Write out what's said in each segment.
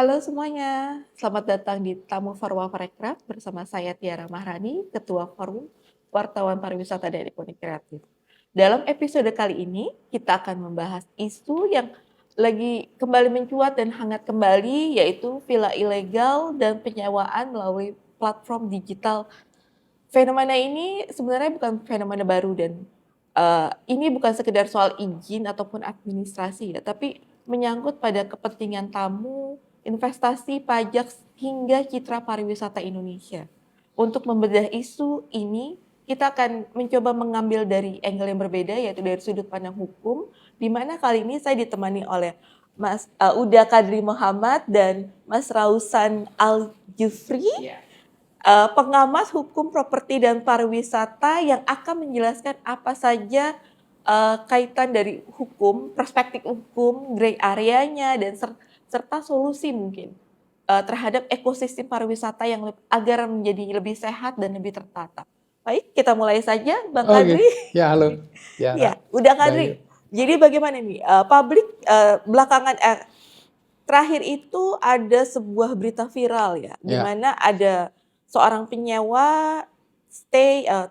Halo semuanya, selamat datang di Tamu Farwa Parekraf bersama saya Tiara Mahrani, Ketua Forum Wartawan Pariwisata dan Ekonomi Kreatif. Dalam episode kali ini, kita akan membahas isu yang lagi kembali mencuat dan hangat kembali, yaitu villa ilegal dan penyewaan melalui platform digital. Fenomena ini sebenarnya bukan fenomena baru dan ini bukan sekedar soal izin ataupun administrasi ya, tapi menyangkut pada kepentingan tamu, investasi, pajak, hingga citra pariwisata Indonesia. Untuk membedah isu ini, kita akan mencoba mengambil dari angle yang berbeda, yaitu dari sudut pandang hukum, di mana kali ini saya ditemani oleh Mas Uda Kadri Muhammad dan Mas Rausan Al-Jufri, pengamat hukum properti dan pariwisata yang akan menjelaskan apa saja kaitan dari hukum, perspektif hukum, gray areanya, dan serta solusi mungkin terhadap ekosistem pariwisata yang agar menjadi lebih sehat dan lebih tertata. Baik, kita mulai saja, Bang Kadri. Ya halo. Ya, udah Kadri. Jadi bagaimana nih, publik belakangan terakhir itu ada sebuah berita viral ya, di mana ada seorang penyewa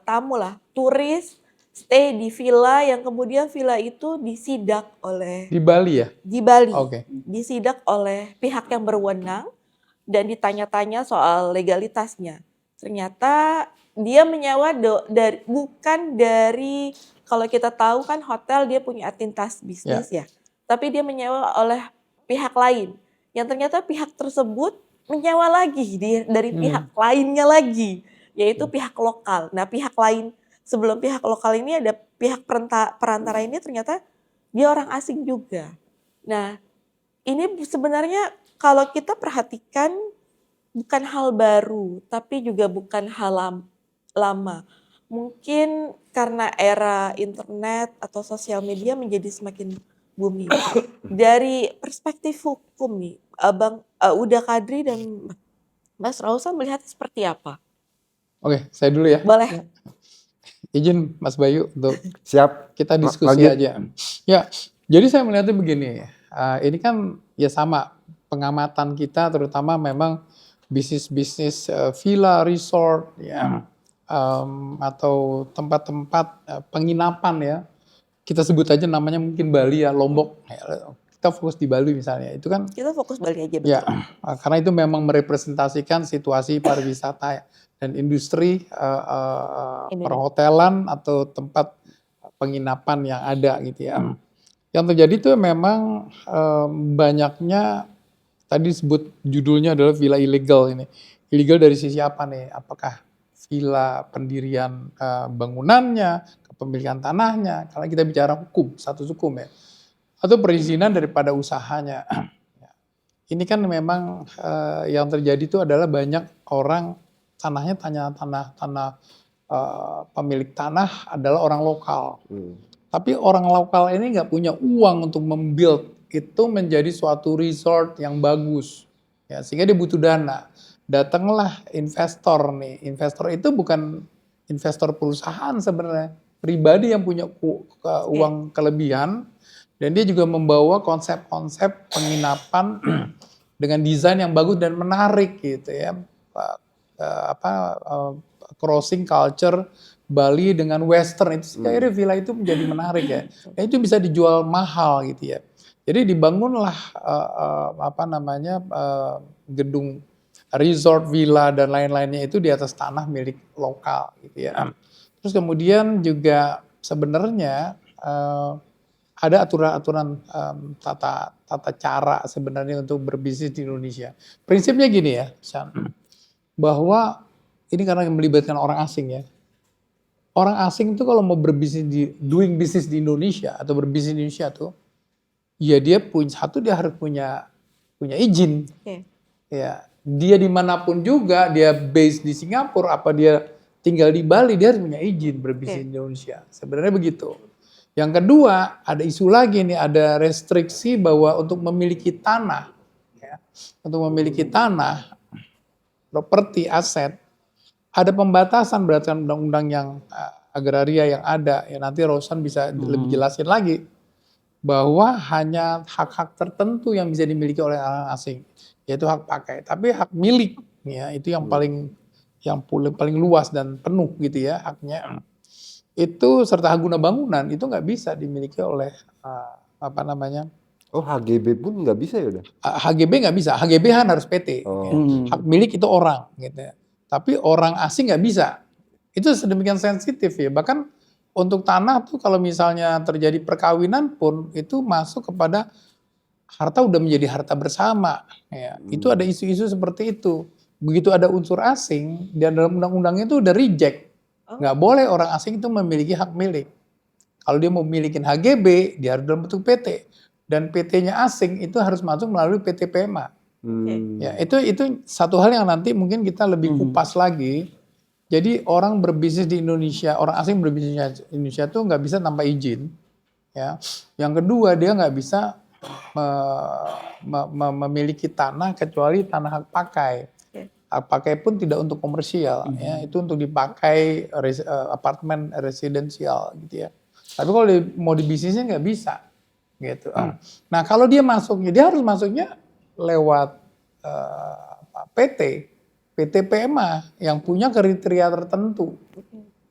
tamu lah, turis stay di villa yang kemudian villa itu disidak oleh Di Bali ya? Di Bali. Oke. Disidak oleh pihak yang berwenang dan ditanya-tanya soal legalitasnya. Ternyata dia menyewa bukan dari, kalau kita tahu kan hotel dia punya identitas bisnis ya. Tapi dia menyewa oleh pihak lain. Yang ternyata pihak tersebut menyewa lagi dari pihak lainnya lagi, yaitu pihak lokal. Nah, pihak lain sebelum pihak lokal ini ada pihak perantara ini ternyata dia orang asing juga. Nah, ini sebenarnya kalau kita perhatikan bukan hal baru, tapi juga bukan hal lama. Mungkin karena era internet atau sosial media menjadi semakin booming. Dari perspektif hukum nih, Bang Uda Kadri dan Mas Rausa melihat seperti apa? Oke, saya dulu ya. Boleh. Izin Mas Bayu untuk siap kita diskusi aja. Ya, jadi saya melihatnya begini. Ini kan ya sama pengamatan kita, terutama memang bisnis-bisnis villa, resort, ya, atau tempat-tempat penginapan ya. Kita sebut aja namanya mungkin Bali ya, Lombok. Ya, kita fokus di Bali misalnya. Itu kan kita fokus Bali aja betul. Ya, karena itu memang merepresentasikan situasi pariwisata dan industri perhotelan atau tempat penginapan yang ada gitu ya. Yang terjadi itu memang banyaknya, tadi disebut judulnya adalah villa ilegal ini. Ilegal dari sisi apa nih? Apakah villa pendirian bangunannya, kepemilikan tanahnya, kalau kita bicara hukum, status hukum ya, atau perizinan daripada usahanya. Ini kan memang yang terjadi itu adalah banyak orang tanahnya tanah pemilik tanah adalah orang lokal. Tapi orang lokal ini nggak punya uang untuk membuild itu menjadi suatu resort yang bagus. Ya, sehingga dia butuh dana. Datanglah investor nih. Investor itu bukan investor perusahaan sebenarnya. Pribadi yang punya uang kelebihan. Dan dia juga membawa konsep-konsep penginapan dengan desain yang bagus dan menarik gitu ya. Crossing culture Bali dengan Western itu akhirnya villa itu menjadi menarik ya. Nah, itu bisa dijual mahal gitu ya. Jadi dibangunlah gedung resort, villa dan lain-lainnya itu di atas tanah milik lokal gitu ya. Terus kemudian juga sebenarnya ada aturan-aturan tata cara sebenarnya untuk berbisnis di Indonesia. Prinsipnya gini ya, bahwa ini karena melibatkan orang asing ya. Orang asing itu kalau mau berbisnis doing business di Indonesia atau berbisnis di Indonesia tuh, ya dia harus punya izin. Ya, dia dimanapun juga, dia base di Singapura, apa dia tinggal di Bali, dia harus punya izin berbisnis di Indonesia. Sebenarnya begitu. Yang kedua, ada isu lagi nih, ada restriksi bahwa untuk memiliki tanah, ya, properti, aset, ada pembatasan berdasarkan undang-undang yang agraria yang ada. Ya, nanti Rosan bisa lebih jelasin lagi bahwa hanya hak-hak tertentu yang bisa dimiliki oleh orang asing. yaitu hak pakai. Tapi hak milik, ya itu yang paling luas dan penuh gitu ya haknya. Itu serta hak guna bangunan itu nggak bisa dimiliki oleh apa namanya Oh, HGB pun nggak bisa ya udah? HGB nggak bisa. HGB kan harus PT. Ya. Oh, Hak milik itu orang, gitu ya. Tapi orang asing nggak bisa. Itu sedemikian sensitif ya. Bahkan untuk tanah tuh kalau misalnya terjadi perkawinan pun itu masuk kepada harta udah menjadi harta bersama. Ya. Itu ada isu-isu seperti itu. Begitu ada unsur asing, dan dalam undang-undang itu udah reject. Nggak boleh orang asing itu memiliki hak milik. Kalau dia mau milikin HGB, dia harus dalam bentuk PT. Dan PT-nya asing itu harus masuk melalui PT PMA. Ya, itu satu hal yang nanti mungkin kita lebih kupas lagi. Jadi orang berbisnis di Indonesia, orang asing berbisnis di Indonesia tuh nggak bisa tanpa izin. Ya. Yang kedua dia nggak bisa memiliki tanah kecuali tanah hak pakai. Hak pakai pun tidak untuk komersial, ya itu untuk dipakai apartemen residensial gitu ya. Tapi kalau mau dibisnisnya nggak bisa, gitu. Nah kalau dia masuknya, dia harus masuknya lewat PT PMA yang punya kriteria tertentu,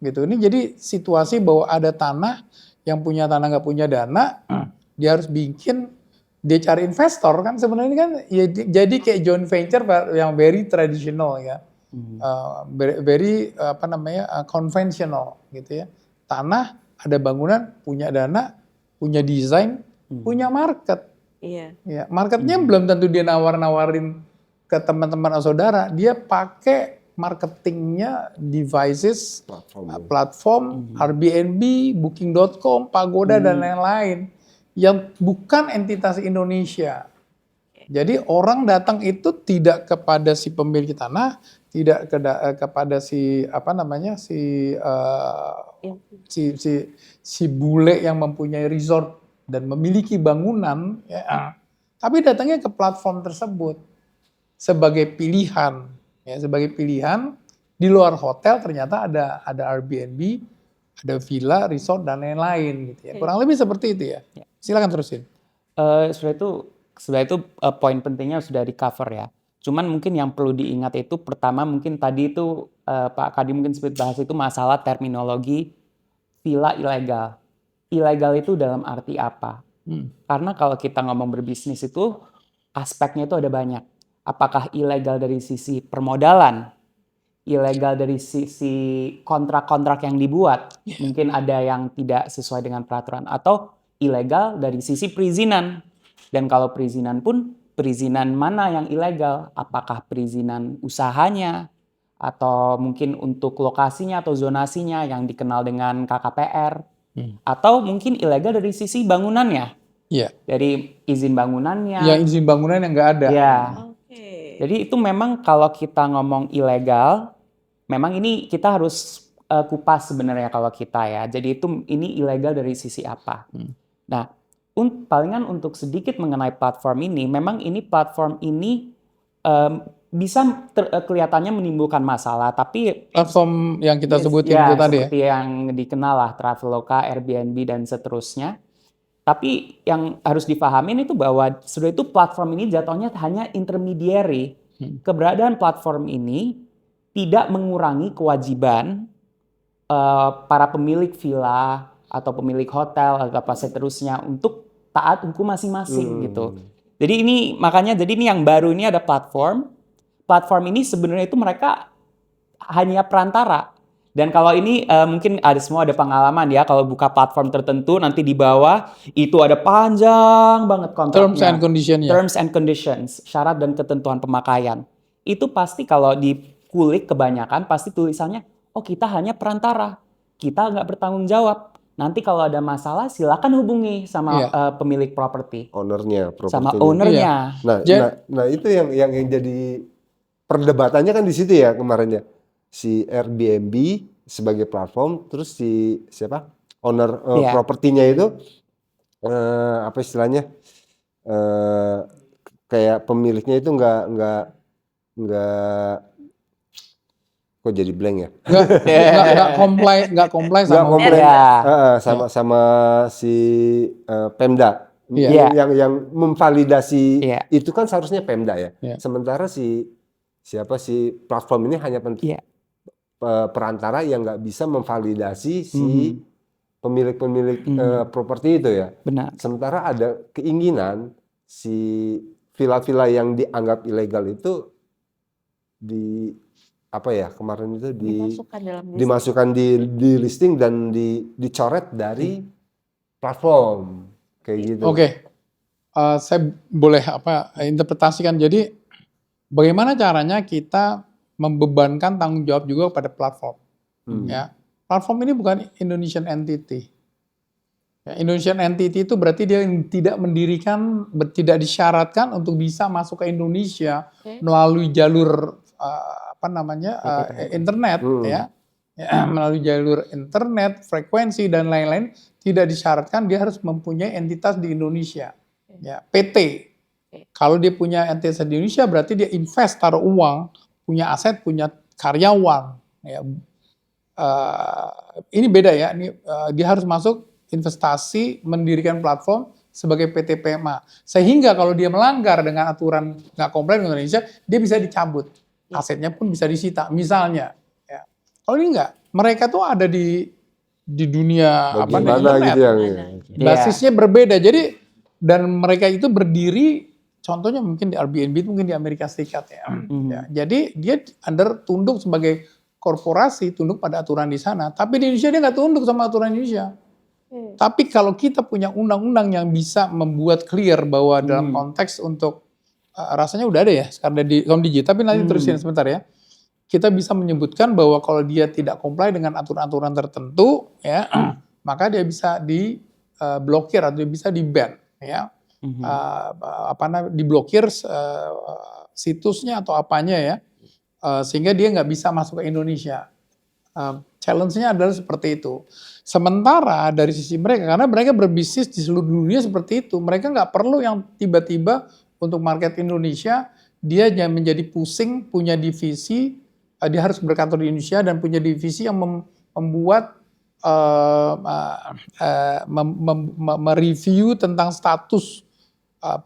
gitu. Ini jadi situasi bahwa ada tanah, yang punya tanah nggak punya dana, dia harus bikin. Dia cari investor kan sebenarnya kan ya, jadi kayak joint venture yang very traditional ya, very apa namanya conventional gitu ya. Tanah, ada bangunan, punya dana, punya desain, punya market. Iya. Ya, marketnya belum tentu dia nawar-nawarin ke teman-teman atau saudara, dia pakai marketingnya devices, platform, Airbnb, Booking.com, Pagoda dan lain-lain. Yang bukan entitas Indonesia. Jadi orang datang itu tidak kepada si pemilik tanah, tidak kepada si apa namanya si bule yang mempunyai resort dan memiliki bangunan, ya, tapi datangnya ke platform tersebut sebagai pilihan, ya, sebagai pilihan di luar hotel ternyata ada Airbnb, ada villa, resort dan lain-lain gitu ya. Kurang lebih seperti itu ya. Silakan terusin. Sebenarnya itu poin pentingnya sudah di cover ya. Cuman mungkin yang perlu diingat itu pertama mungkin tadi itu Pak Kadi mungkin sempat bahas itu masalah terminologi villa ilegal. Ilegal itu dalam arti apa? Karena kalau kita ngomong berbisnis itu aspeknya itu ada banyak. Apakah ilegal dari sisi permodalan? Ilegal dari sisi kontrak-kontrak yang dibuat? Mungkin ada yang tidak sesuai dengan peraturan atau ilegal dari sisi perizinan. Dan kalau perizinan pun, perizinan mana yang ilegal? Apakah perizinan usahanya? Atau mungkin untuk lokasinya atau zonasinya yang dikenal dengan KKPR? Atau mungkin ilegal dari sisi bangunannya? Iya. Dari izin bangunannya? Ya, izin bangunan yang nggak ada. Ya. Jadi itu memang kalau kita ngomong ilegal, memang ini kita harus kupas sebenarnya kalau kita ya. Jadi ini ilegal dari sisi apa? Nah, palingan untuk sedikit mengenai platform ini, memang ini platform ini bisa kelihatannya menimbulkan masalah, tapi platform yang kita sebutin ya, itu tadi seperti yang dikenal lah Traveloka, Airbnb dan seterusnya. Tapi yang harus dipahamin itu bahwa sudah itu platform ini jatuhnya hanya intermediary. Keberadaan platform ini tidak mengurangi kewajiban para pemilik villa atau pemilik hotel atau apa seterusnya untuk taat hukum masing-masing gitu. Jadi ini makanya ini yang baru ini ada platform. Platform ini sebenarnya itu mereka hanya perantara. Dan kalau ini mungkin semua ada pengalaman ya, kalau buka platform tertentu nanti di bawah itu ada panjang banget kontraknya. Terms and conditions. Terms and conditions, syarat dan ketentuan pemakaian. Itu pasti kalau dikulik kebanyakan pasti tulisannya, oh kita hanya perantara, kita nggak bertanggung jawab. Nanti kalau ada masalah silakan hubungi sama pemilik properti. Ownernya, sama ownernya. Nah itu yang jadi perdebatannya kan di situ ya kemarin ya. Si Airbnb sebagai platform, terus si siapa owner propertinya itu apa istilahnya kayak pemiliknya itu nggak kok jadi blank ya? Nggak comply sama sama si Pemda Iya. Yang memvalidasi Iya. itu kan seharusnya Pemda ya. Iya. Sementara si platform ini hanya Iya. perantara yang nggak bisa memvalidasi si pemilik properti itu ya. Benar. Sementara ada keinginan si villa-villa yang dianggap ilegal itu kemarin itu Dimasukkan dalam list. dimasukkan di listing dan dicoret dari platform kayak gitu. Oke. Saya boleh interpretasikan. Jadi bagaimana caranya kita membebankan tanggung jawab juga pada platform. Ya, platform ini bukan Indonesian entity. Ya, Indonesian entity itu berarti dia tidak tidak disyaratkan untuk bisa masuk ke Indonesia melalui jalur internet, ya, melalui jalur internet, frekuensi dan lain-lain. Tidak disyaratkan dia harus mempunyai entitas di Indonesia. Ya, PT. Kalau dia punya entitas di Indonesia berarti dia invest, taruh uang, punya aset, punya karyawan. Ya. Ini beda ya. Dia harus masuk investasi, mendirikan platform sebagai PT PMA. Sehingga kalau dia melanggar dengan aturan nggak komplain dengan Indonesia, dia bisa dicabut. Asetnya pun bisa disita. Misalnya. Ya. Kalau ini enggak, mereka tuh ada di dunia Bagaimana internet. gitu ya. Basisnya berbeda. Jadi dan mereka itu berdiri, contohnya mungkin di Airbnb, mungkin di Amerika Serikat ya. Ya. Jadi dia tunduk sebagai korporasi, tunduk pada aturan di sana. Tapi di Indonesia dia nggak tunduk sama aturan Indonesia. Tapi kalau kita punya undang-undang yang bisa membuat clear bahwa dalam konteks untuk rasanya udah ada ya sekarang di Komdigi, tapi nanti terusin sebentar ya. Kita bisa menyebutkan bahwa kalau dia tidak comply dengan aturan-aturan tertentu, ya, maka dia bisa diblokir atau dia bisa di-ban, ya, diblokir situsnya atau apanya ya, sehingga dia nggak bisa masuk ke Indonesia. Challenge-nya adalah seperti itu. Sementara dari sisi mereka, karena mereka berbisnis di seluruh dunia seperti itu, mereka nggak perlu yang tiba-tiba untuk market Indonesia dia menjadi pusing punya divisi. Dia harus berkantor di Indonesia dan punya divisi yang membuat mereview tentang status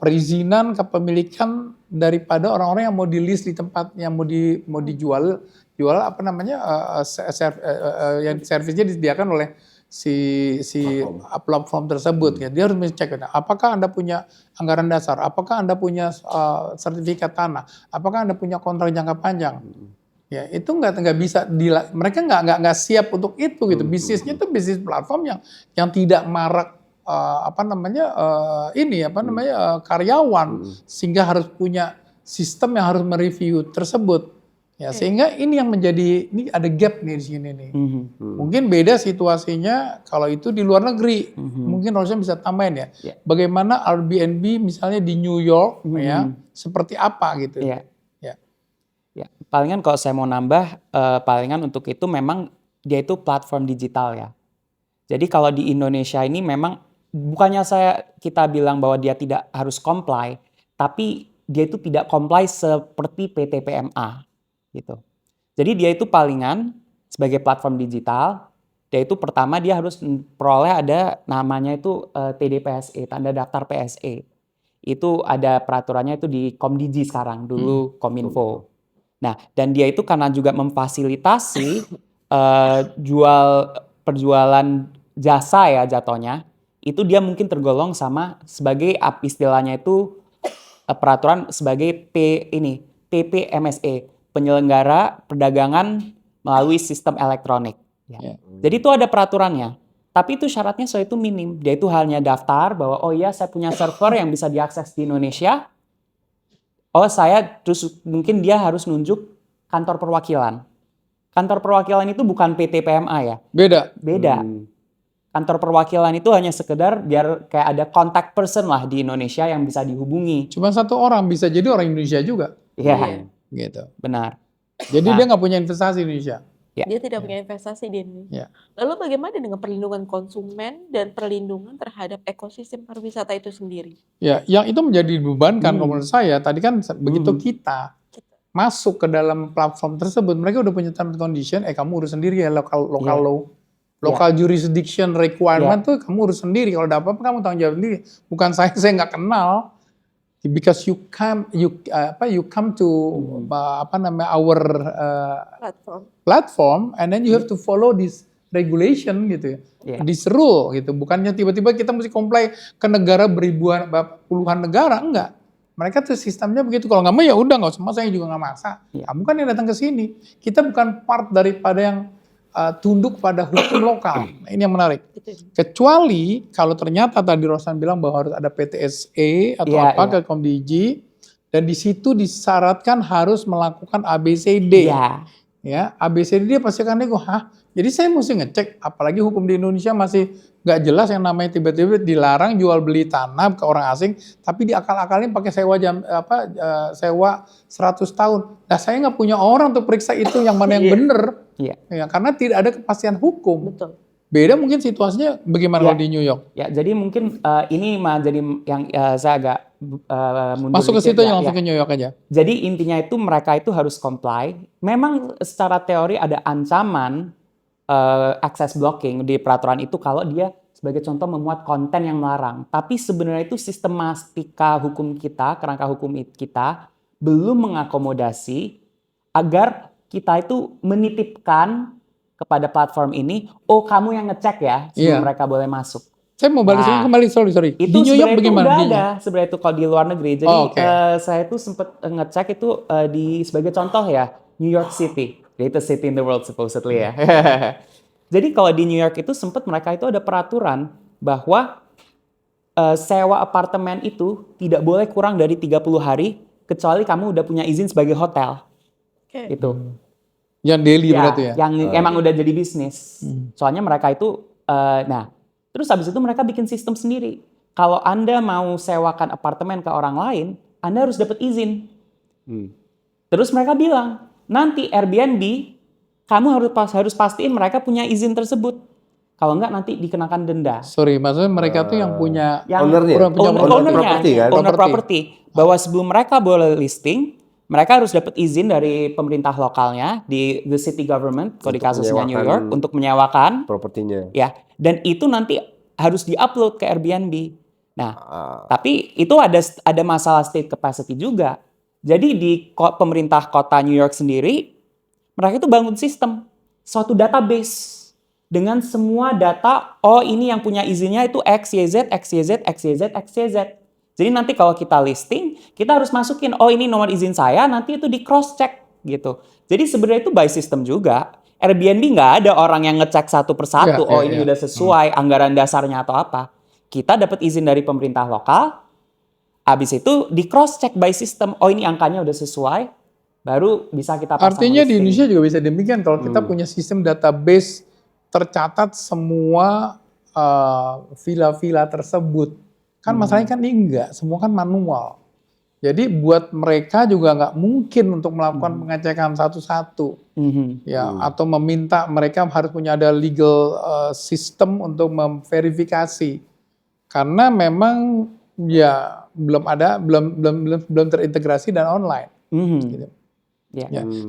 perizinan kepemilikan daripada orang-orang yang mau di list di tempat yang mau dijual yang servisnya disediakan oleh si platform tersebut ya. Dia harus mengecek apakah Anda punya anggaran dasar, apakah Anda punya sertifikat tanah, apakah Anda punya kontrak jangka panjang. Ya, itu nggak bisa mereka nggak siap untuk itu gitu. Bisnisnya itu bisnis platform yang tidak marak karyawan sehingga harus punya sistem yang harus mereview tersebut. Ya, sehingga ini yang ini ada gap nih di sini nih. Mungkin beda situasinya kalau itu di luar negeri. Mungkin harusnya bisa tambahin ya. Bagaimana Airbnb misalnya di New York ya, seperti apa gitu. Ya, palingan kalau saya mau nambah, palingan untuk itu memang dia itu platform digital ya. Jadi kalau di Indonesia ini memang bukannya kita bilang bahwa dia tidak harus comply, tapi dia itu tidak comply seperti PT PMA gitu. Jadi dia itu palingan sebagai platform digital, dia itu pertama dia harus peroleh ada namanya itu TDPSE, tanda daftar PSE. Itu ada peraturannya itu di Komdigi sekarang, dulu Kominfo. Nah, dan dia itu karena juga memfasilitasi perjualan jasa ya jatuhnya, itu dia mungkin tergolong sebagai istilahnya itu peraturan sebagai PPMSE, penyelenggara perdagangan melalui sistem elektronik. Ya. Jadi itu ada peraturannya, tapi itu syaratnya itu minim. Dia itu hanya daftar bahwa oh iya saya punya server yang bisa diakses di Indonesia. Terus mungkin dia harus nunjuk kantor perwakilan. Kantor perwakilan itu bukan PT PMA ya. Beda. Kantor perwakilan itu hanya sekedar biar kayak ada contact person lah di Indonesia yang bisa dihubungi. Cuma satu orang, bisa jadi orang Indonesia juga. Iya. Gitu. Benar. Jadi dia nggak punya investasi di Indonesia. Dia tidak punya investasi di Indonesia. Lalu bagaimana dengan perlindungan konsumen dan perlindungan terhadap ekosistem pariwisata itu sendiri? Ya, yang itu menjadi dibebankan menurut saya. Tadi kan begitu kita masuk ke dalam platform tersebut, mereka udah punya term and condition. Kamu urus sendiri ya lokal law. Local jurisdiction requirement tuh kamu urus sendiri. Kalau ada apa-apa kamu tanggung jawab sendiri. Bukan saya nggak kenal. Because you come to our platform and then you have to follow this regulation gitu ya. This rule gitu. Bukannya tiba-tiba kita mesti comply ke negara beribuan puluhan negara, enggak. Mereka tuh sistemnya begitu. Kalau nggak mau ya udah nggak usah, saya juga nggak maksa. Kamu kan yang datang ke sini. Kita bukan part daripada yang tunduk pada hukum lokal. Nah, ini yang menarik. Kecuali kalau ternyata tadi Roslan bilang bahwa harus ada PTSA atau ke Komdigi dan di situ disyaratkan harus melakukan ABCD. Ya, ABCD dia pasti akan nego, jadi saya mesti ngecek, apalagi hukum di Indonesia masih nggak jelas yang namanya tiba-tiba dilarang jual beli tanah ke orang asing, tapi diakal-akalin pakai sewa 100 tahun. Nah, saya nggak punya orang untuk periksa itu yang mana yang benar, ya, karena tidak ada kepastian hukum. Betul. Beda mungkin situasinya bagaimana kalau di New York? Ya, jadi mungkin ini jadi yang saya agak mundur masuk ke situ ya, langsung ke New York aja. Jadi intinya itu mereka itu harus comply. Memang secara teori ada ancaman access blocking di peraturan itu kalau dia sebagai contoh memuat konten yang melarang. Tapi sebenarnya itu sistematika hukum kita, kerangka hukum kita belum mengakomodasi agar kita itu menitipkan kepada platform ini, kamu yang ngecek ya sebelum mereka boleh masuk. Saya mau balik kembali, sorry. Itu di New York bagaimana? Itu ada sebenarnya itu kalau di luar negeri. Jadi saya itu sempat ngecek itu sebagai contoh ya, New York City, greatest city in the world supposedly ya. Jadi kalau di New York itu sempat mereka itu ada peraturan bahwa sewa apartemen itu tidak boleh kurang dari 30 hari kecuali kamu udah punya izin sebagai hotel. Itu. Yang daily berarti ya? Yang emang udah jadi bisnis. Soalnya mereka itu, terus habis itu mereka bikin sistem sendiri. Kalau Anda mau sewakan apartemen ke orang lain, Anda harus dapat izin. Terus mereka bilang, nanti Airbnb, kamu harus pastiin mereka punya izin tersebut. Kalau enggak nanti dikenakan denda. Sorry, maksudnya mereka tuh yang punya ownernya, property kan? Owner property. Bahwa sebelum mereka boleh listing, mereka harus dapat izin dari pemerintah lokalnya di the city government, kalau di kasusnya New York, untuk menyewakan propertinya. Ya, dan itu nanti harus diupload ke Airbnb. Nah, tapi itu ada masalah state capacity juga. Jadi di pemerintah kota New York sendiri, mereka itu bangun sistem, suatu database dengan semua data. Ini yang punya izinnya itu XYZ, XYZ, XYZ, XYZ. Jadi nanti kalau kita listing, kita harus masukin, ini nomor izin saya, nanti itu di cross check gitu. Jadi sebenarnya itu by system juga. Airbnb nggak ada orang yang ngecek satu persatu, ini udah sesuai anggaran dasarnya atau apa. Kita dapat izin dari pemerintah lokal, habis itu di cross check by system, ini angkanya udah sesuai, baru bisa kita pasang Artinya listing. di Indonesia juga bisa demikian, kalau kita punya sistem database tercatat semua villa-villa tersebut. Kan masalahnya kan ini enggak, semua kan manual. Jadi buat mereka juga nggak mungkin untuk melakukan pengecekan satu-satu. Atau meminta mereka harus punya ada legal system untuk memverifikasi. Karena memang ya belum terintegrasi dan online. Gitu.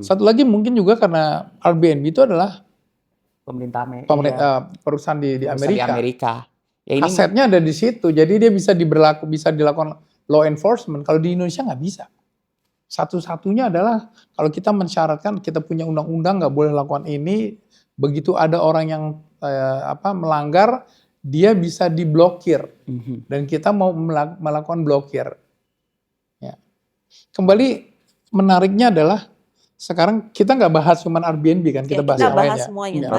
Satu lagi mungkin juga karena Airbnb itu adalah perusahaan di Amerika. Ya, ini asetnya ada di situ, jadi dia bisa dilakukan law enforcement. Kalau di Indonesia nggak bisa. Satu-satunya adalah kalau kita mensyaratkan kita punya undang-undang nggak boleh lakukan ini, begitu ada orang yang melanggar, dia bisa diblokir dan kita mau melakukan blokir. Ya. Kembali menariknya adalah sekarang kita nggak bahas cuma Airbnb kan, kita bahas yang lainnya. Semuanya.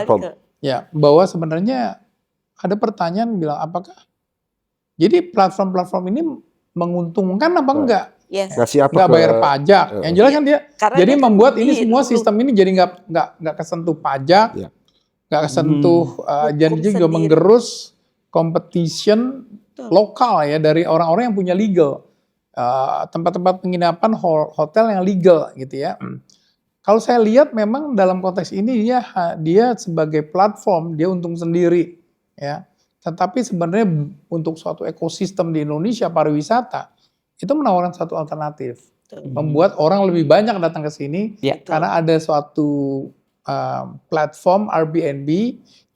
Bahwa sebenarnya ada pertanyaan bilang apakah jadi platform-platform ini menguntungkan apa enggak? Nggak bayar pajak. Yang jelas kan dia jadi membuat ini semua sistem ini jadi nggak kesentuh pajak, nggak kesentuh dan juga menggerus competition lokal ya dari orang-orang yang punya legal, tempat-tempat penginapan hotel yang legal gitu ya. Kalau saya lihat memang dalam konteks ini dia sebagai platform dia untung sendiri. Ya, tetapi sebenarnya untuk suatu ekosistem di Indonesia pariwisata itu menawarkan satu alternatif, membuat orang lebih banyak datang ke sini karena ada suatu platform Airbnb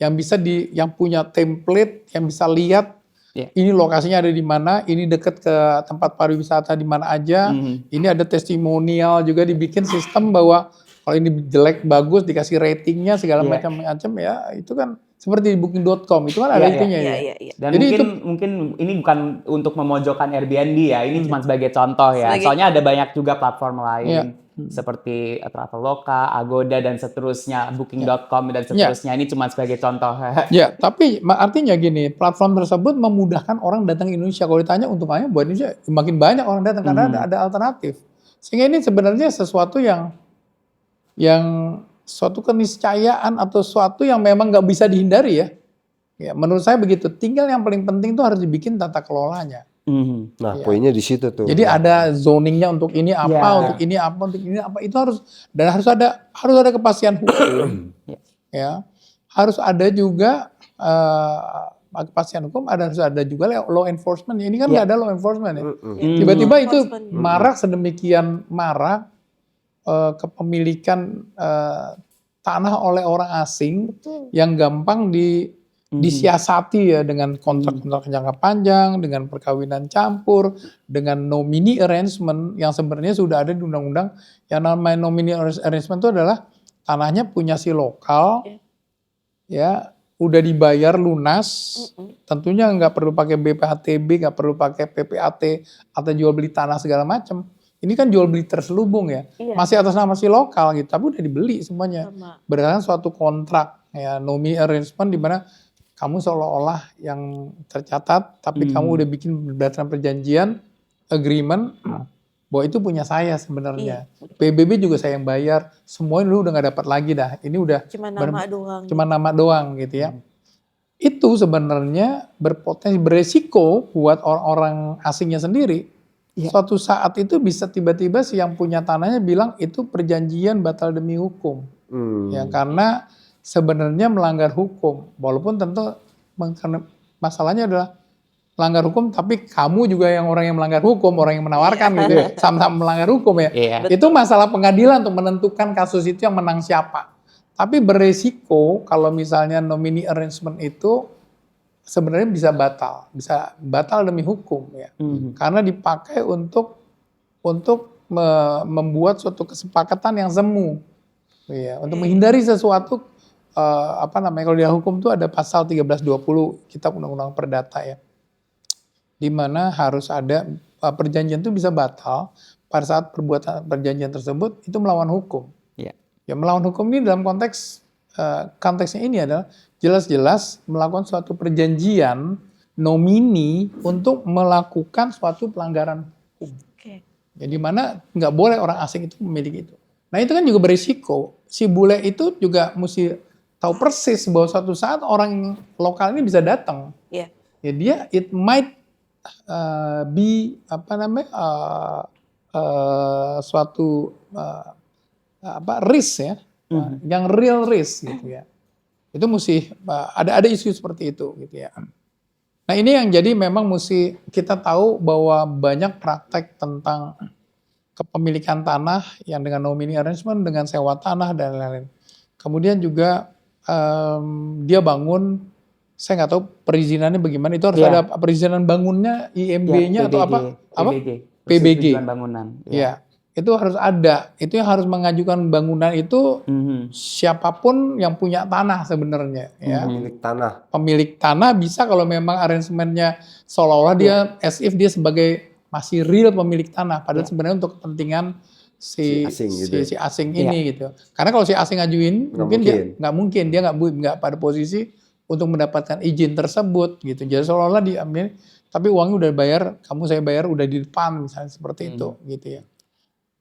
yang bisa yang punya template, yang bisa lihat ini lokasinya ada di mana, ini dekat ke tempat pariwisata di mana aja, ini ada testimonial juga, dibikin sistem bahwa kalau ini jelek bagus dikasih ratingnya segala macam-macam ya, itu kan seperti di booking.com itu kan ada itunya ya. Dan Jadi mungkin ini bukan untuk memojokkan Airbnb ya, ini cuma sebagai contoh ya. Soalnya ada banyak juga platform lain seperti Traveloka, Agoda dan seterusnya, booking.com dan seterusnya. Ini cuma sebagai contoh. Ya, tapi artinya gini, platform tersebut memudahkan orang datang ke Indonesia. Kalau ditanya untungannya buat Indonesia, makin banyak orang datang karena ada alternatif. Sehingga ini sebenarnya sesuatu yang suatu keniscayaan atau suatu yang memang nggak bisa dihindari ya. Ya, menurut saya begitu. Tinggal yang paling penting tuh harus dibikin tata kelolanya. Nah, poinnya di situ tuh. Jadi ada zoningnya untuk ini apa, untuk ini apa, untuk ini apa. Itu harus ada kepastian hukum. Ya, harus ada juga kepastian hukum. Harus ada juga law enforcement. Ini kan nggak ada law enforcement ya. Tiba-tiba itu marak sedemikian marak kepemilikan tanah oleh orang asing yang gampang disiasati ya dengan kontrak-kontrak jangka panjang, dengan perkawinan campur, dengan nominee arrangement yang sebenarnya sudah ada di undang-undang. Yang namanya nominee arrangement itu adalah tanahnya punya si lokal, ya udah dibayar lunas, tentunya nggak perlu pakai BPHTB, nggak perlu pakai PPAT atau jual beli tanah segala macam. Ini kan jual beli terselubung ya, masih atas nama si lokal gitu, tapi udah dibeli semuanya. Berdasarkan suatu kontrak ya nominee arrangement di mana kamu seolah-olah yang tercatat, tapi kamu udah bikin berdasarkan perjanjian, agreement, bahwa itu punya saya sebenarnya. PBB juga saya yang bayar, semuanya lu udah nggak dapat lagi dah. Ini udah cuma nama doang gitu ya. Itu sebenarnya beresiko buat orang-orang asingnya sendiri. Suatu saat itu bisa tiba-tiba si yang punya tanahnya bilang itu perjanjian batal demi hukum. Ya karena sebenarnya melanggar hukum, walaupun tentu masalahnya adalah melanggar hukum, tapi kamu juga yang orang yang melanggar hukum, orang yang menawarkan gitu ya, sama-sama melanggar hukum ya. Itu masalah pengadilan untuk menentukan kasus itu yang menang siapa. Tapi beresiko kalau misalnya nominee arrangement itu sebenarnya bisa batal demi hukum ya, karena dipakai untuk membuat suatu kesepakatan yang semu, ya, untuk menghindari sesuatu. Kalau di hukum tuh ada pasal 1320 Kitab Undang-Undang Perdata ya, di mana harus ada perjanjian itu bisa batal pada saat perbuatan perjanjian tersebut itu melawan hukum. Ya melawan hukum ini dalam konteksnya ini adalah jelas-jelas melakukan suatu perjanjian nomini untuk melakukan suatu pelanggaran hukum. Ya, di mana nggak boleh orang asing itu memiliki itu. Nah itu kan juga berisiko. Si bule itu juga mesti tahu persis bahwa suatu saat orang lokal ini bisa datang. Ya dia it might be suatu risk ya, yang real risk gitu ya. Itu mesti ada isu seperti itu gitu ya. Nah ini yang jadi memang mesti kita tahu bahwa banyak praktek tentang kepemilikan tanah yang dengan nominee arrangement, dengan sewa tanah dan lain-lain. Kemudian juga dia bangun, saya nggak tahu perizinannya bagaimana, itu harus ada perizinan bangunnya, IMB-nya atau apa? PBG. Bangunan. Ya, itu harus ada. Itu yang harus mengajukan bangunan itu siapapun yang punya tanah sebenarnya. Ya. Pemilik tanah bisa kalau memang arrangementnya seolah-olah dia as if dia sebagai masih real pemilik tanah, padahal sebenarnya untuk kepentingan si asing ini gitu. Karena kalau si asing ngajuin, nggak mungkin dia nggak pada posisi untuk mendapatkan izin tersebut gitu. Jadi seolah-olah diambil, tapi uangnya udah bayar, saya bayar udah di depan misalnya seperti itu gitu ya.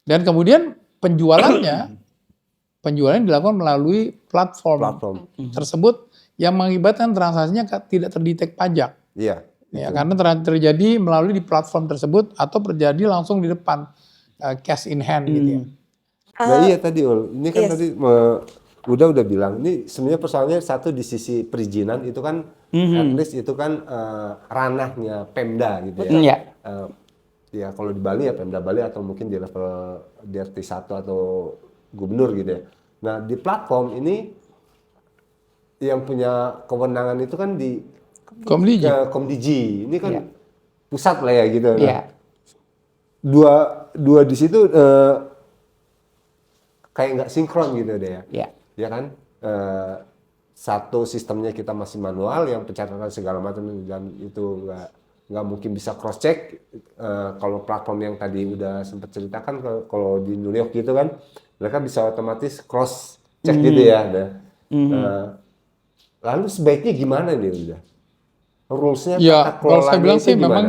Dan kemudian penjualannya dilakukan melalui platform tersebut yang mengakibatkan transaksinya tidak terdetek pajak. Ya karena terjadi melalui di platform tersebut atau terjadi langsung di depan. Cash in hand gitu ya. Nah iya tadi ini kan tadi udah bilang ini sebenarnya persoalannya satu di sisi perizinan itu kan at least itu kan ranahnya Pemda gitu ya. Ya kalau di Bali ya Pemda Bali atau mungkin di level DRT 1 atau gubernur gitu ya. Nah, di platform ini yang punya kewenangan itu kan di Komdigi. Komdigi. Ini kan Iya. pusat lah ya gitu. Nah, Iya. dua di situ kayak nggak sinkron gitu deh ya. Iya. Ya kan? Satu sistemnya kita masih manual yang pencatatan segala macam dan itu nggak mungkin bisa cross check. Kalau platform yang tadi udah sempat ceritakan kalau di New York gitu kan mereka bisa otomatis cross check gitu ya. Lalu sebaiknya gimana nih udah? Rules-nya Ya, tata kalau saya kelolanya bilang itu sih gimana? memang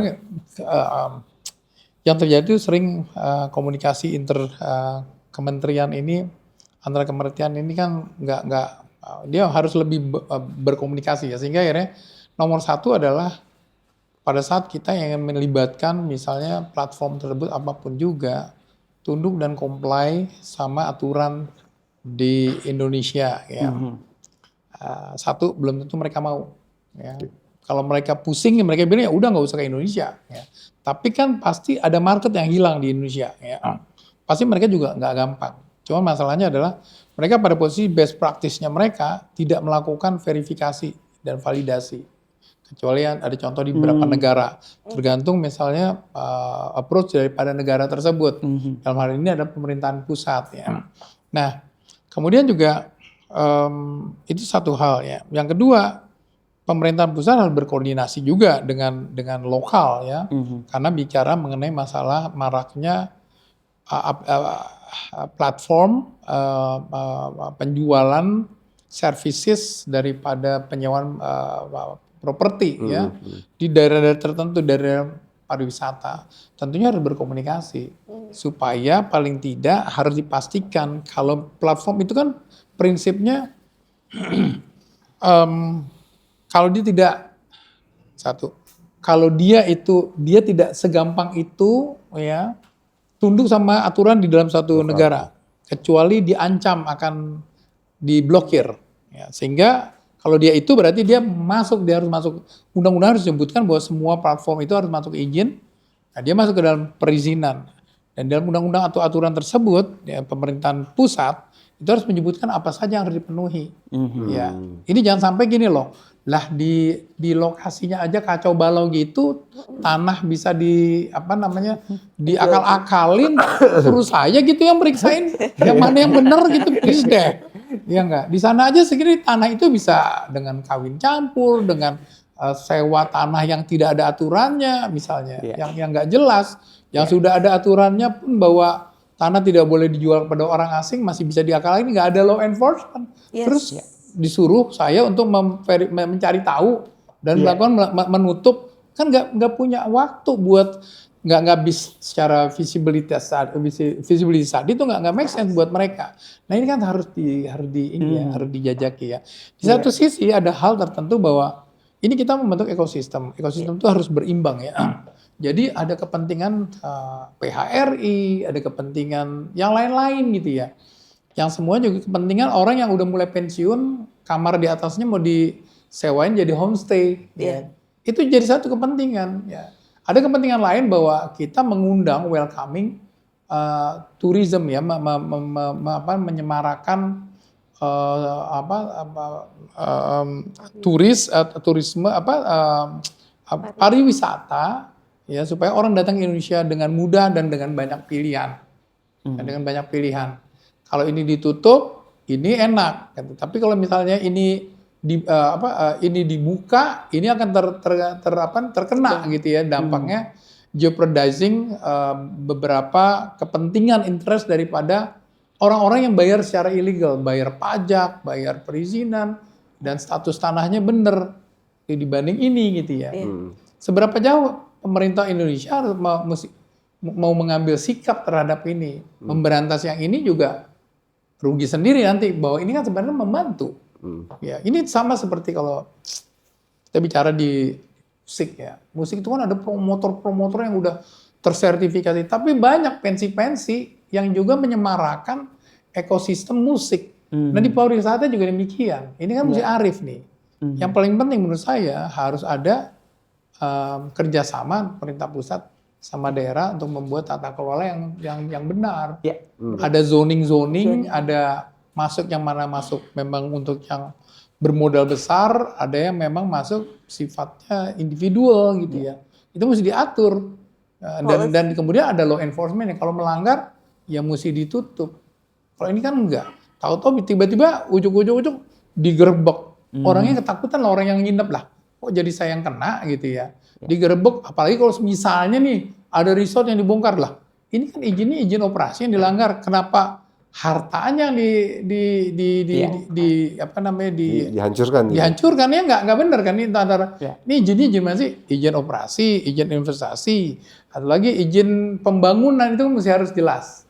yang terjadi itu sering komunikasi kementerian ini antara kementerian ini kan nggak dia harus lebih berkomunikasi ya, sehingga akhirnya nomor satu adalah pada saat kita yang ingin melibatkan misalnya platform tersebut apapun juga tunduk dan comply sama aturan di Indonesia ya. Satu, belum tentu mereka mau ya. Kalau mereka pusing ya mereka bilang ya udah nggak usah ke Indonesia ya. Tapi kan pasti ada market yang hilang di Indonesia ya. Pasti mereka juga nggak gampang. Cuma masalahnya adalah mereka pada posisi best practice-nya mereka tidak melakukan verifikasi dan validasi. Kecuali ada contoh di beberapa negara. Tergantung misalnya approach daripada negara tersebut. Dalam hal ini ada pemerintahan pusat ya. Nah, kemudian juga itu satu hal ya. Yang kedua, pemerintahan pusat harus berkoordinasi juga dengan lokal ya. Karena bicara mengenai masalah maraknya platform penjualan services daripada penyewaan properti ya di daerah-daerah tertentu, daerah pariwisata. Tentunya harus berkomunikasi supaya paling tidak harus dipastikan kalau platform itu kan prinsipnya kalau dia tidak kalau dia tidak segampang itu ya tunduk sama aturan di dalam satu negara, kecuali diancam akan diblokir. Ya, sehingga kalau dia itu berarti dia harus masuk, undang-undang harus menyebutkan bahwa semua platform itu harus masuk izin, nah dia masuk ke dalam perizinan. Dan dalam undang-undang atau aturan tersebut, ya, pemerintahan pusat itu harus menyebutkan apa saja yang harus dipenuhi. Ya, ini jangan sampai gini loh, lah di lokasinya aja kacau balau gitu, tanah bisa diakal-akalin, terus saya gitu yang meriksain yang mana yang benar gitu, please deh. Ya enggak, di sana aja segini tanah itu bisa dengan kawin campur, dengan sewa tanah yang tidak ada aturannya misalnya, yang enggak jelas, yang sudah ada aturannya pun bahwa tanah tidak boleh dijual kepada orang asing masih bisa diakalin, nggak ada law enforcement. Terus disuruh saya untuk mencari tahu dan melakukan menutup, kan nggak punya waktu buat nggak bis secara visibilitas saat itu nggak make sense buat mereka. Nah ini kan harus dijajaki ya. Di satu sisi ada hal tertentu bahwa ini kita membentuk ekosistem itu harus berimbang ya. Jadi ada kepentingan PHRI, ada kepentingan yang lain-lain gitu ya. Yang semua juga kepentingan orang yang udah mulai pensiun, kamar di atasnya mau disewain jadi homestay. Ya. Itu jadi satu kepentingan. Ya. Ada kepentingan lain bahwa kita mengundang welcoming tourism ya, menyemarakan turisme pariwisata ya supaya orang datang ke Indonesia dengan mudah dan dengan banyak pilihan. Kalau ini ditutup, ini enak. Tapi kalau misalnya ini dibuka, ini akan terkena gitu ya dampaknya, jeopardizing beberapa kepentingan interest daripada orang-orang yang bayar secara ilegal, bayar pajak, bayar perizinan, dan status tanahnya benar dibanding ini gitu ya. Seberapa jauh pemerintah Indonesia harus mau mengambil sikap terhadap ini, memberantas yang ini juga rugi sendiri nanti, bahwa ini kan sebenarnya membantu. Ya, ini sama seperti kalau kita bicara di musik ya. Musik itu kan ada promotor-promotor yang udah tersertifikasi, tapi banyak pensi-pensi yang juga menyemarakan ekosistem musik. Nah di pariwisata juga demikian. Ini kan mesti arif nih. Yang paling penting menurut saya harus ada kerjasama pemerintah pusat sama daerah untuk membuat tata kelola yang benar. Ada zoning, ada masuk yang mana masuk memang untuk yang bermodal besar, ada yang memang masuk sifatnya individual gitu ya. Itu mesti diatur. Dan kemudian ada law enforcement yang kalau melanggar ya mesti ditutup. Kalau ini kan enggak. Tahu-tahu tiba-tiba ujuk-ujuk digerebek. Orangnya ketakutan lah, orang yang nginep lah. Kok jadi saya yang kena gitu ya. Digerebek, apalagi kalau misalnya nih ada resort yang dibongkar lah. Ini kan izinnya izin operasi yang dilanggar. Kenapa hartanya dihancurkan gitu. dihancurkan ya nggak benar kan ini antara ini izin mana sih, izin operasi, izin investasi, atau lagi izin pembangunan itu mesti harus jelas.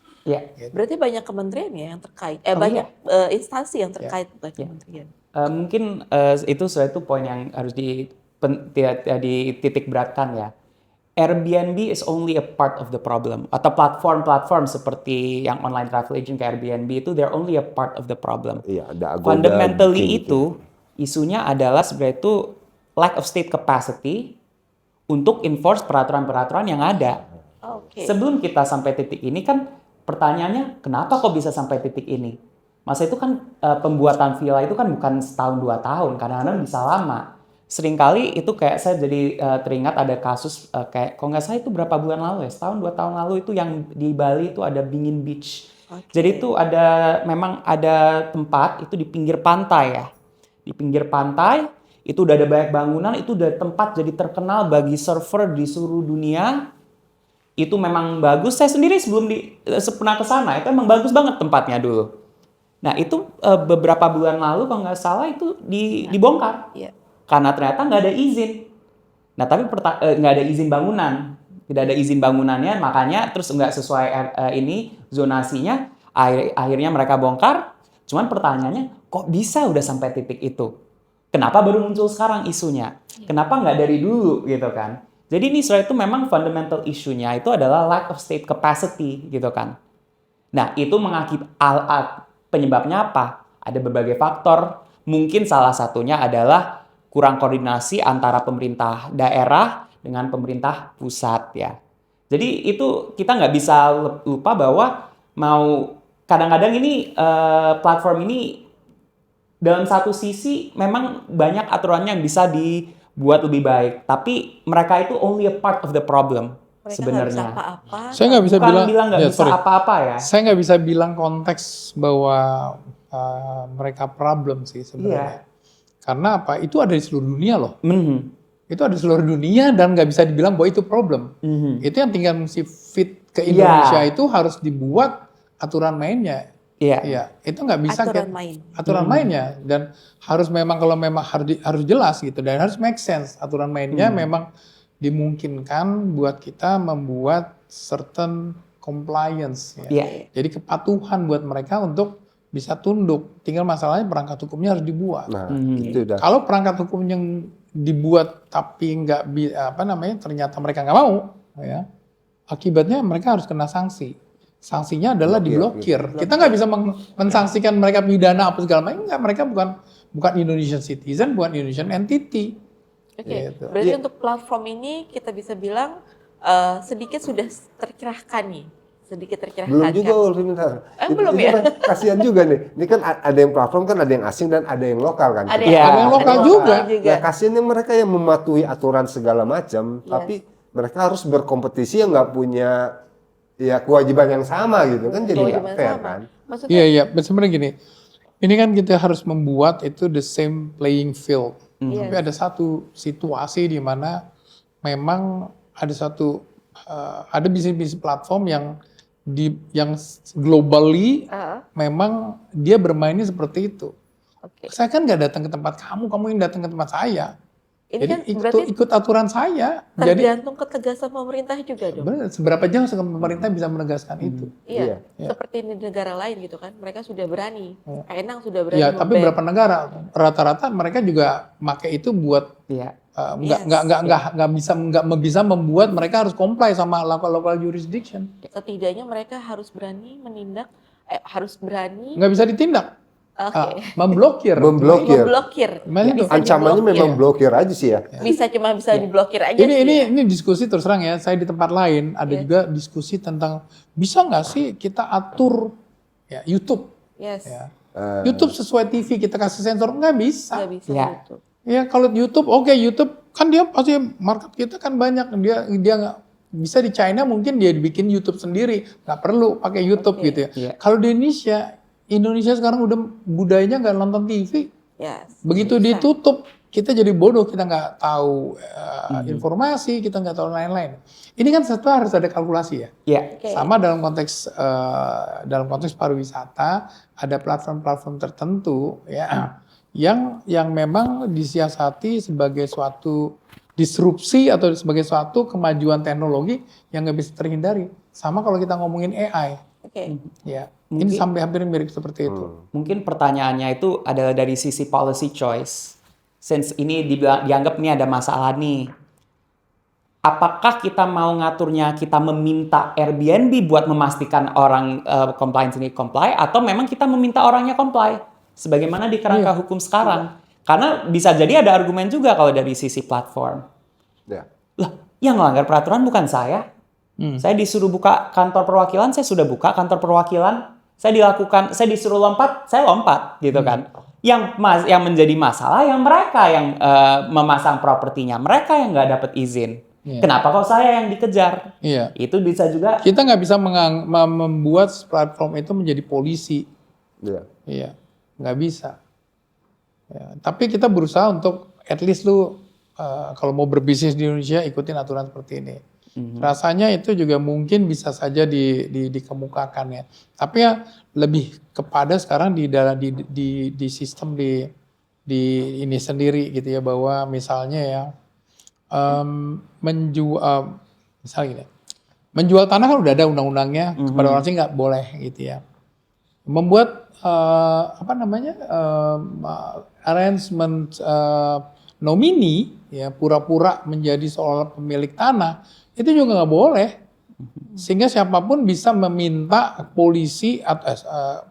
Berarti banyak kementerian ya yang terkait, banyak instansi yang terkait bukan kementerian. Mungkin itu suatu poin yang harus dititik beratkan ya. Airbnb is only a part of the problem. Atau platform-platform seperti yang online travel agent kayak Airbnb itu, they're only a part of the problem. Iya, ada Agoda, Fundamentally itu, isunya adalah sebenarnya itu lack of state capacity untuk enforce peraturan-peraturan yang ada. Sebelum kita sampai titik ini kan pertanyaannya, kenapa kok bisa sampai titik ini? Masa itu kan pembuatan villa itu kan bukan setahun 2 tahun, kadang-kadang bisa lama. Seringkali itu kayak saya jadi teringat ada kasus kayak kalau nggak salah itu berapa bulan lalu ya, setahun 2 tahun lalu itu yang di Bali itu ada Bingin Beach. Jadi itu memang ada tempat itu di pinggir pantai ya. Di pinggir pantai itu udah ada banyak bangunan, itu udah tempat jadi terkenal bagi surfer di seluruh dunia. Itu memang bagus. Saya sendiri sebelum pernah ke sana itu memang bagus banget tempatnya dulu. Nah itu beberapa bulan lalu kalau nggak salah itu dibongkar. Karena ternyata nggak ada izin. Nah tapi nggak ada izin bangunan. Tidak ada izin bangunannya, makanya terus nggak sesuai ini zonasinya. Akhirnya mereka bongkar. Cuman pertanyaannya, kok bisa udah sampai titik itu? Kenapa baru muncul sekarang isunya? Kenapa nggak dari dulu gitu kan? Jadi ini setelah itu memang fundamental isunya itu adalah lack of state capacity gitu kan. Nah itu penyebabnya apa? Ada berbagai faktor. Mungkin salah satunya adalah kurang koordinasi antara pemerintah daerah dengan pemerintah pusat ya. Jadi itu kita nggak bisa lupa bahwa kadang-kadang ini platform ini dalam satu sisi memang banyak aturannya yang bisa dibuat lebih baik, tapi mereka itu only a part of the problem sebenarnya. Saya nggak bisa bilang nggak bisa apa-apa ya. Saya nggak bisa bilang konteks bahwa mereka problem sih sebenarnya. Karena apa? Itu ada di seluruh dunia loh. Itu ada di seluruh dunia dan nggak bisa dibilang bahwa itu problem. Itu yang tinggal mesti fit ke Indonesia itu harus dibuat aturan mainnya. Iya, itu nggak bisa aturan mainnya dan harus memang kalau memang harus jelas gitu dan harus make sense aturan mainnya memang dimungkinkan buat kita membuat certain compliance ya. Jadi kepatuhan buat mereka untuk bisa tunduk. Tinggal masalahnya perangkat hukumnya harus dibuat. Nah, itu udah. Kalau perangkat hukum yang dibuat tapi ternyata mereka nggak mau, ya, akibatnya mereka harus kena sanksi. Sanksinya adalah diblokir. Kita nggak bisa mensanksikan mereka pidana apa segala macam. Enggak, mereka bukan Indonesian citizen, bukan Indonesian entity. Gitu. Berarti untuk platform ini kita bisa bilang sedikit sudah tercerahkan nih. Belum juga Ulfi, belum ya? Kan kasihan juga nih. Ini kan ada yang platform kan ada yang asing dan ada yang lokal kan. Ada yang lokal juga. Ya kasihannya mereka yang mematuhi aturan segala macam, tapi mereka harus berkompetisi yang nggak punya kewajiban yang sama gitu kan, jadi nggak fair kan. Iya, sebenarnya gini. Ini kan kita harus membuat itu the same playing field. Tapi ada satu situasi di mana memang ada bisnis platform yang globally memang dia bermainnya seperti itu. Saya kan nggak datang ke tempat kamu yang datang ke tempat saya. Ini jadi kan ikut aturan saya. Tergantung ketegasan pemerintah juga dong. Benar, seberapa jauh pemerintah bisa menegaskan itu. Iya, seperti di negara lain gitu kan, mereka sudah berani. Enang sudah berani. Iya, tapi berapa negara rata-rata mereka juga pakai itu buat nggak bisa membuat mereka harus comply sama local jurisdiction. Setidaknya mereka harus berani menindak, nggak bisa ditindak. Memblokir. Ancamannya memang blokir aja sih ya. Bisa diblokir aja. Ini diskusi terus terang ya. Saya di tempat lain ada juga diskusi tentang bisa nggak sih kita atur YouTube. Yes. Ya. YouTube sesuai TV kita kasih sensor nggak bisa. Nggak bisa Ya. gitu. Ya kalau YouTube, oke, YouTube kan dia pasti market kita kan banyak, dia nggak bisa di China, mungkin dia bikin YouTube sendiri, nggak perlu pakai YouTube Oke. gitu ya. Iya. Kalau di Indonesia sekarang udah budayanya nggak nonton TV, Yes. begitu Bisa. ditutup kita jadi bodoh, kita nggak tahu informasi, kita nggak tahu lain-lain. Ini kan satu harus ada kalkulasi ya. Ya. Oke. Sama dalam konteks pariwisata ada platform-platform tertentu ya yang memang disiasati sebagai suatu disrupsi atau sebagai suatu kemajuan teknologi yang nggak bisa terhindari. Sama kalau kita ngomongin AI Oke. ya. Ini Mungkin- sampai hampir mirip seperti itu. Mungkin pertanyaannya itu adalah dari sisi policy choice. Since ini dianggap nih ada masalah nih. Apakah kita mau ngaturnya, kita meminta Airbnb buat memastikan orang compliance ini comply, atau memang kita meminta orangnya comply? Sebagaimana di kerangka hukum sekarang. Karena bisa jadi ada argumen juga kalau dari sisi platform. Ya. Lah, yang melanggar peraturan bukan saya. Saya disuruh buka kantor perwakilan, saya sudah buka kantor perwakilan. Saya disuruh lompat, saya lompat, gitu kan. Yang menjadi masalah yang mereka yang memasang propertinya, mereka yang nggak dapat izin. Iya. Kenapa kok saya yang dikejar? Iya. Itu bisa juga. Kita nggak bisa membuat platform itu menjadi polisi. Ya. Iya, nggak bisa. Ya, tapi kita berusaha untuk at least lu kalau mau berbisnis di Indonesia ikutin aturan seperti ini. Rasanya itu juga mungkin bisa saja dikemukakan ya. Tapi ya lebih kepada sekarang di sistem di ini sendiri gitu ya, bahwa misalnya ya misalnya gini, menjual tanah kan udah ada undang-undangnya, kepada orang asing nggak boleh gitu ya. Membuat arrangement nomini ya, pura-pura menjadi seorang pemilik tanah itu juga nggak boleh, sehingga siapapun bisa meminta polisi atau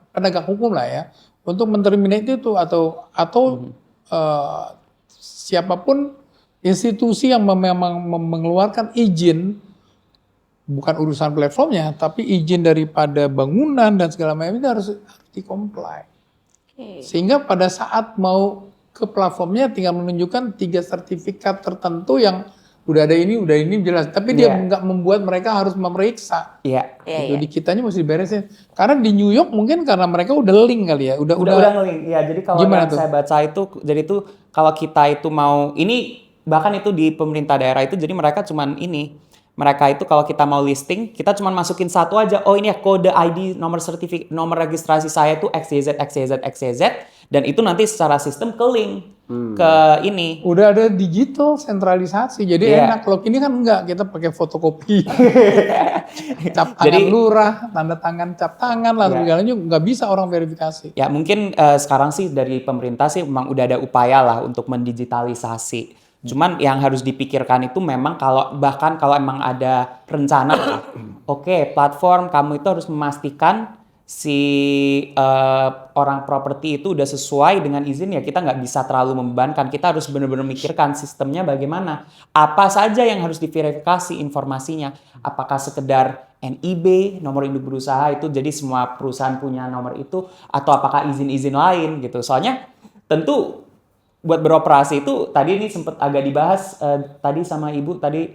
penegak hukum lah ya untuk menterminate itu atau siapapun institusi yang memang mengeluarkan izin, bukan urusan platformnya, tapi izin daripada bangunan dan segala macam itu harus di-comply. Oke. Sehingga pada saat mau ke platformnya tinggal menunjukkan 3 sertifikat tertentu yang udah ini jelas. Tapi dia Iya. nggak membuat mereka harus memeriksa. Iya. Itu Iya. di kitanya mesti diberesin. Karena di New York mungkin karena mereka udah link kali ya, Udah nge-link. Ya, jadi kalau Gimana yang tuh? saya baca itu, jadi itu kalau kita itu mau, ini bahkan itu di pemerintah daerah itu, jadi mereka cuman ini, mereka itu kalau kita mau listing, kita cuman masukin satu aja, oh ini ya kode ID, nomor registrasi saya itu XYZ, dan itu nanti secara sistem ke link ke ini. Udah ada digital sentralisasi, jadi Iya. enak. Kalau ini kan enggak, kita pakai fotokopi, cap tangan Jadi- lurah, tanda tangan cap tangan lah, Iya. segalanya nggak bisa orang verifikasi. Ya mungkin sekarang sih dari pemerintah sih memang udah ada upaya lah untuk mendigitalisasi. Cuman yang harus dipikirkan itu memang bahkan kalau emang ada rencana, oke, platform kamu itu harus memastikan si orang properti itu udah sesuai dengan izin, ya kita nggak bisa terlalu membebankan. Kita harus benar-benar mikirkan sistemnya bagaimana. Apa saja yang harus diverifikasi informasinya. Apakah sekedar NIB, nomor induk berusaha itu, jadi semua perusahaan punya nomor itu, atau apakah izin-izin lain gitu. Soalnya tentu buat beroperasi itu tadi ini sempat agak dibahas tadi sama Ibu tadi,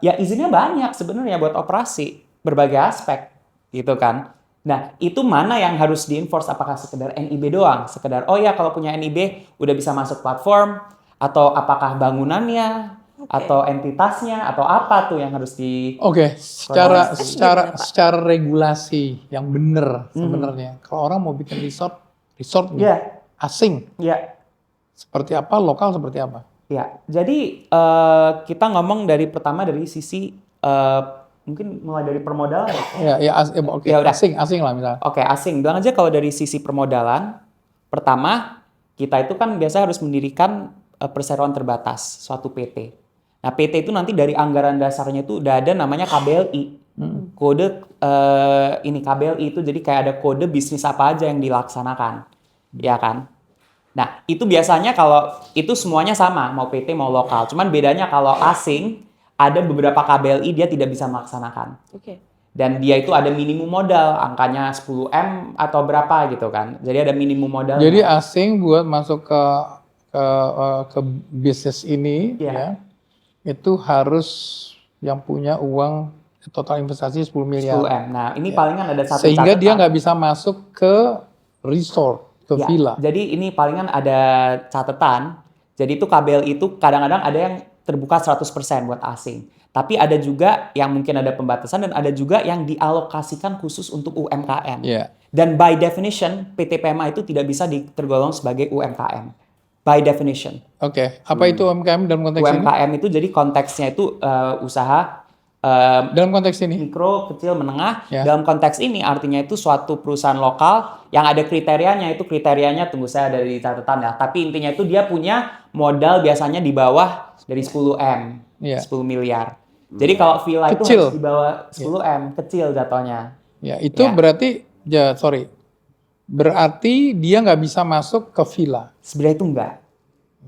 ya izinnya banyak sebenarnya buat operasi berbagai aspek gitu kan. Nah, itu mana yang harus di-enforce? Apakah sekedar NIB doang? Sekedar, oh ya kalau punya NIB udah bisa masuk platform? Atau apakah bangunannya? Atau entitasnya? Atau apa tuh yang harus di... Oke, Gimana, Pak? secara regulasi yang benar sebenarnya. Kalau orang mau bikin resort nih, Iya, asing, iya. seperti apa, lokal seperti apa? Ya, jadi kita ngomong pertama dari sisi mungkin mulai dari permodalan. Oke, Ya udah. asing lah misalnya. Oke, asing. Bilang aja kalau dari sisi permodalan, pertama kita itu kan biasa harus mendirikan perseroan terbatas, suatu PT. Nah, PT itu nanti dari anggaran dasarnya itu udah ada namanya KBLI. Kode ini KBLI itu jadi kayak ada kode bisnis apa aja yang dilaksanakan, ya kan? Nah, itu biasanya kalau itu semuanya sama, mau PT mau lokal. Cuman bedanya kalau asing, ada beberapa KBLI dia tidak bisa melaksanakan. Oke. Dan dia itu ada minimum modal, angkanya 10M atau berapa gitu kan. Jadi ada minimum modal. Jadi asing buat masuk ke bisnis ini Iya. ya, itu harus yang punya uang total investasi 10 miliar. 10M. Nah, ini palingan ada satu Sehingga dia catatan. nggak bisa masuk ke resort, ke Ya, villa. jadi ini palingan ada catatan. Jadi itu KBL itu kadang-kadang ada yang terbuka 100% buat asing. Tapi ada juga yang mungkin ada pembatasan dan ada juga yang dialokasikan khusus untuk UMKM. Iya. Dan by definition PT PMA itu tidak bisa tergolong sebagai UMKM. By definition. Oke, apa itu UMKM dalam konteks ini? UMKM itu jadi konteksnya itu usaha Dalam konteks ini? mikro, kecil, menengah. Ya. Dalam konteks ini artinya itu suatu perusahaan lokal yang ada kriterianya, itu kriterianya tunggu saya ada di catatan ya. Tapi intinya itu dia punya modal biasanya di bawah dari 10M, Iya. 10 miliar. Jadi kalau villa itu Kecil. harus di bawah 10M, kecil jatuhnya. Ya, itu Ya. berarti, berarti dia nggak bisa masuk ke villa. Sebenarnya itu enggak.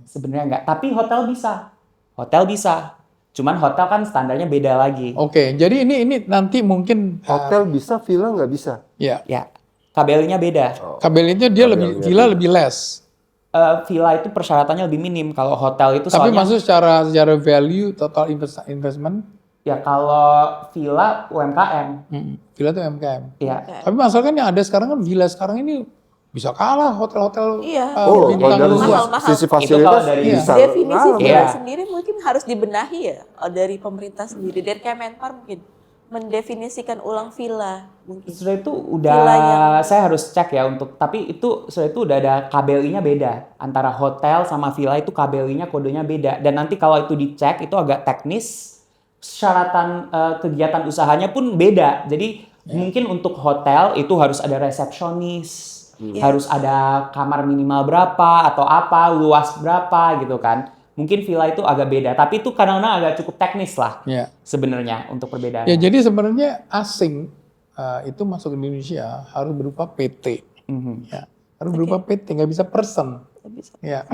Sebenarnya enggak, tapi hotel bisa. Hotel bisa. Cuman hotel kan standarnya beda lagi. Oke, jadi ini nanti mungkin Hotel bisa, villa nggak bisa. ya Ya. KBL-nya beda. kabel itu dia lebih Kabelnya villa beda. lebih less. Villa itu persyaratannya lebih minim. Kalau hotel itu Tapi soalnya masuk secara value total investment, ya kalau villa UMKM. villa itu UMKM. Ya. Tapi masalah kan yang ada sekarang kan villa sekarang ini bisa kalah hotel-hotel Iya. Oh, bintang kalau dari dua. Mahal-mahal. sisi Itu kalau fasilitas dari- bisa. Definisi Ah, villa Iya. sendiri mungkin harus dibenahi ya dari pemerintah sendiri, dari Kemenpar mungkin mendefinisikan ulang villa mungkin. Sudah itu Villa udah yang- saya harus cek ya untuk tapi itu sudah itu udah ada KBLI-nya beda antara hotel sama villa itu KBLI-nya kodenya beda dan nanti kalau itu dicek itu agak teknis persyaratan kegiatan usahanya pun beda. Jadi mungkin untuk hotel itu harus ada resepsionis, harus ada kamar minimal berapa atau apa, luas berapa gitu kan. Mungkin villa itu agak beda, tapi itu kadang-kadang agak cukup teknis lah Ya. sebenarnya untuk perbedaannya. Ya, jadi sebenarnya asing itu masuk ke Indonesia harus berupa PT. Mhm. Ya, harus berupa PT, nggak bisa person. Nggak bisa. Ya.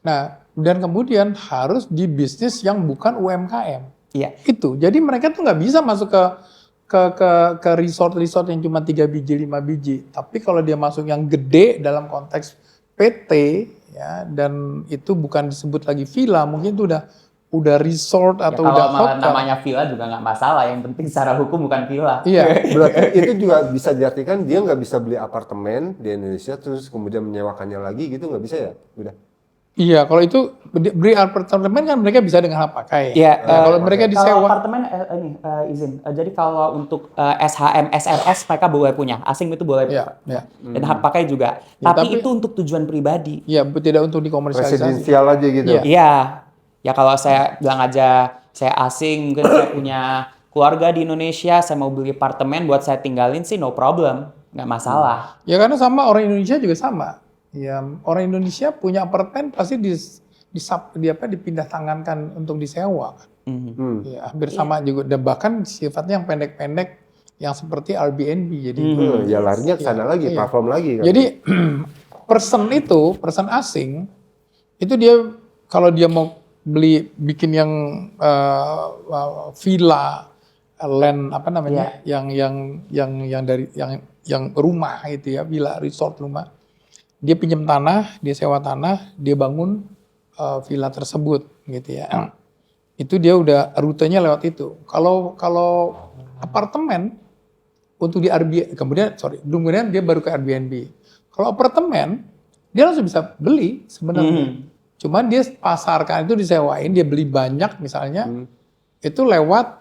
Nah, dan kemudian harus di bisnis yang bukan UMKM. Iya. Itu. Jadi mereka tuh nggak bisa masuk ke resort yang cuma 3 biji, 5 biji. Tapi kalau dia masuk yang gede dalam konteks PT ya, dan itu bukan disebut lagi villa, mungkin itu udah resort Ya, atau kalau udah malah hotel. namanya villa juga nggak masalah. Yang penting secara hukum bukan villa. Iya. Berarti itu juga bisa diartikan dia nggak bisa beli apartemen di Indonesia terus kemudian menyewakannya lagi gitu, nggak bisa ya? Udah. Iya, kalau itu beli apartemen kan mereka bisa dengan hak pakai. Iya, Kalau mereka Kalau disewa, apartemen izin. Jadi kalau untuk SHM, SRS mereka boleh punya, asing itu boleh ya, punya. ya, Dan hak pakai juga. Ya, tapi tapi- itu untuk tujuan pribadi. ya tidak untuk dikomersialisasi. Residensial aja gitu. Iya. Iya. Ya kalau saya bilang aja saya asing, mungkin saya punya keluarga di Indonesia, saya mau beli apartemen buat saya tinggalin sih no problem, nggak masalah. Ya karena sama orang Indonesia juga sama. Ya orang Indonesia punya apartemen pasti dipindah tangankan untuk disewa. Mhm. Ya, hampir sama juga. Dan bahkan sifatnya yang pendek-pendek, yang seperti Airbnb. Jadi, Ya larinya ke sana lagi, Iya. platform lagi kan. jadi person asing itu dia kalau dia mau bikin yang villa, land apa namanya, yang rumah gitu ya, villa, resort rumah. Dia pinjam tanah, dia sewa tanah, dia bangun villa tersebut gitu ya. Itu dia udah rutenya lewat itu. Kalau apartemen untuk di Airbnb, kemudian dia baru ke Airbnb. Kalau apartemen dia langsung bisa beli sebenarnya. Cuman dia pasarkan itu disewain, dia beli banyak misalnya, itu lewat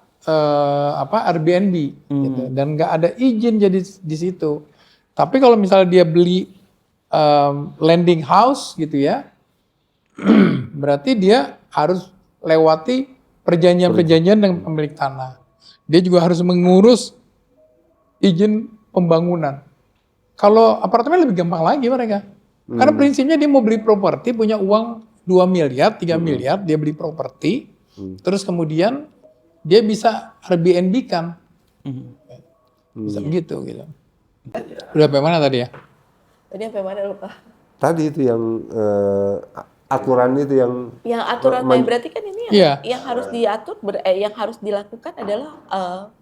Airbnb gitu. Dan nggak ada izin jadi di situ. Tapi kalau misalnya dia beli landing house gitu ya, berarti dia harus lewati perjanjian-perjanjian dengan pemilik tanah. Dia juga harus mengurus izin pembangunan. Kalau apartemen lebih gampang lagi mereka. Karena prinsipnya dia mau beli properti, punya uang 2 miliar, 3 miliar, dia beli properti, terus kemudian dia bisa Airbnb kan. Bisa begitu gitu. Udah sampai mana tadi ya? Tadi sampai mana lupa? Tadi itu yang aturan itu yang Yang aturan berarti kan ini Iya. yang harus diatur yang harus dilakukan adalah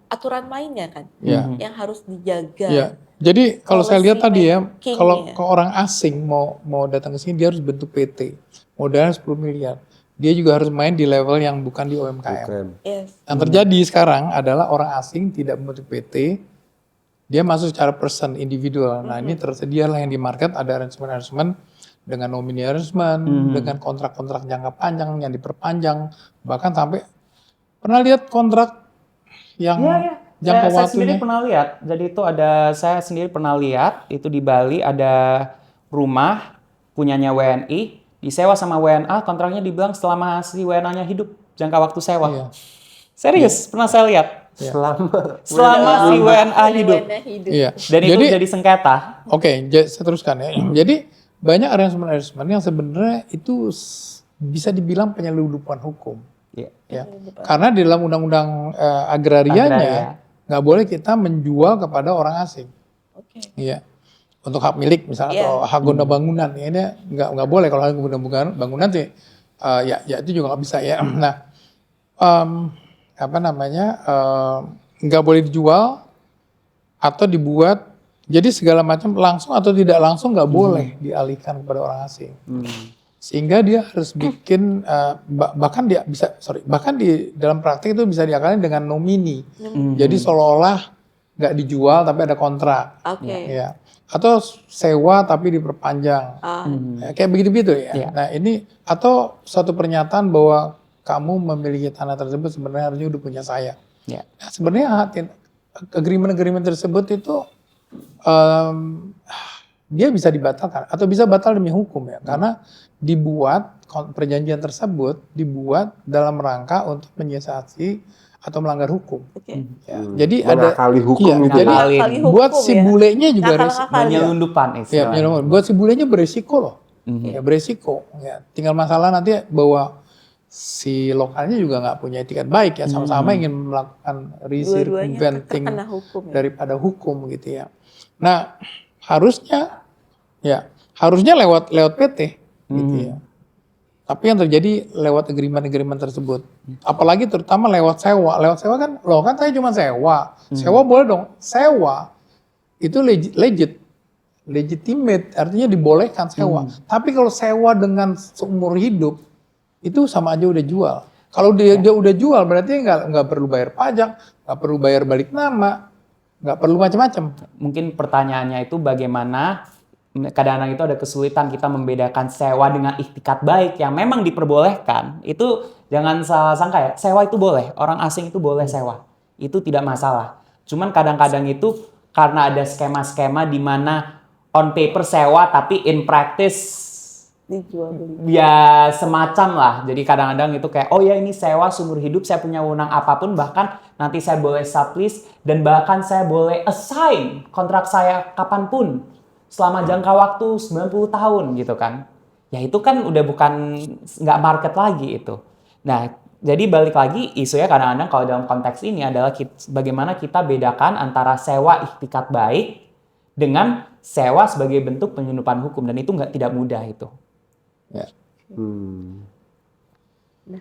aturan mainnya kan Ya. yang harus dijaga. Ya. Jadi kalau saya lihat tadi ya, Policy kalau making-nya. ke orang asing mau datang ke sini dia harus bentuk PT, modalnya 10 miliar. Dia juga harus main di level yang bukan di UMKM. Bukan. Yes. Yang terjadi sekarang adalah orang asing tidak membentuk PT, dia masuk secara person individual. Nah ini tersedialah yang di market ada arrangement dengan nominee arrangement, dengan kontrak-kontrak jangka panjang yang diperpanjang, bahkan sampai pernah lihat kontrak yang jangka Saya sendiri waktunya. pernah lihat. Jadi itu saya sendiri pernah lihat itu di Bali ada rumah punyanya WNI disewa sama WNA, kontraknya dibilang selama si WNA-nya hidup, jangka waktu sewa. Iya. Serius, pernah saya lihat. Selama Selama si WNA hidup. Iya. Dan itu jadi sengketa. Oke, saya teruskan ya. Jadi banyak arrangement yang sebenarnya itu bisa dibilang penyelundupan hukum. Iya. Ya. Karena di dalam undang-undang agrarianya nggak boleh kita menjual kepada orang asing. Oke. Iya. Untuk hak milik misalnya atau hak guna bangunan ya, ini nggak boleh. Kalau hak guna bangunan sih ya itu juga nggak bisa ya. Nah nggak boleh dijual atau dibuat. Jadi segala macam langsung atau tidak langsung nggak boleh dialihkan kepada orang asing. Sehingga dia harus bikin bahkan di dalam praktik itu bisa diakalin dengan nomini. Jadi seolah-olah nggak dijual tapi ada kontrak. Oke. Ya. Atau sewa tapi diperpanjang. Ya, kayak begitu-begitu ya. Iya. Nah ini atau suatu pernyataan bahwa kamu memiliki tanah tersebut sebenarnya harusnya udah punya saya. Ya. Nah, sebenarnya agreement tersebut itu dia bisa dibatalkan atau bisa batal demi hukum ya, karena dibuat perjanjian tersebut dibuat dalam rangka untuk menyiasati atau melanggar hukum. Oke. Ya. Jadi ada Mengakali hukum iya, gitu. jadi Mengakali hukum buat si ya. bulenya juga Penyelundupan ya, istilahnya. buat si bulenya beresiko loh. Ya, beresiko. Ya, tinggal masalah nanti bahwa si lokalnya juga nggak punya etikat baik ya, sama-sama ingin melakukan Dua-duanya recircumventing terkena hukum ya. daripada hukum gitu ya. Nah, harusnya lewat PT gitu ya. Tapi yang terjadi lewat agreement tersebut. Apalagi terutama lewat sewa. Lewat sewa kan, loh kan saya cuma sewa. Sewa boleh dong. Sewa itu legitimate, artinya dibolehkan sewa. Tapi kalau sewa dengan seumur hidup, itu sama aja udah jual. Kalau dia udah jual, berarti nggak perlu bayar pajak, nggak perlu bayar balik nama, nggak perlu macam-macam. Mungkin pertanyaannya itu bagaimana kadang-kadang itu ada kesulitan kita membedakan sewa dengan iktikat baik yang memang diperbolehkan. Itu jangan salah sangka ya, sewa itu boleh, orang asing itu boleh sewa. Itu tidak masalah. Cuman kadang-kadang itu karena ada skema-skema di mana on paper sewa tapi in practice Dijual beli. ya semacam lah. Jadi kadang-kadang itu kayak oh ya ini sewa seumur hidup, saya punya wewenang apapun, bahkan nanti saya boleh sublease dan bahkan saya boleh assign kontrak saya kapanpun selama jangka waktu 90 tahun gitu kan. Ya itu kan udah bukan nggak market lagi itu. Nah jadi balik lagi isunya kadang-kadang kalau dalam konteks ini adalah bagaimana kita bedakan antara sewa iktikat baik dengan sewa sebagai bentuk penyelundupan hukum, dan itu tidak mudah itu. Ya. Nah,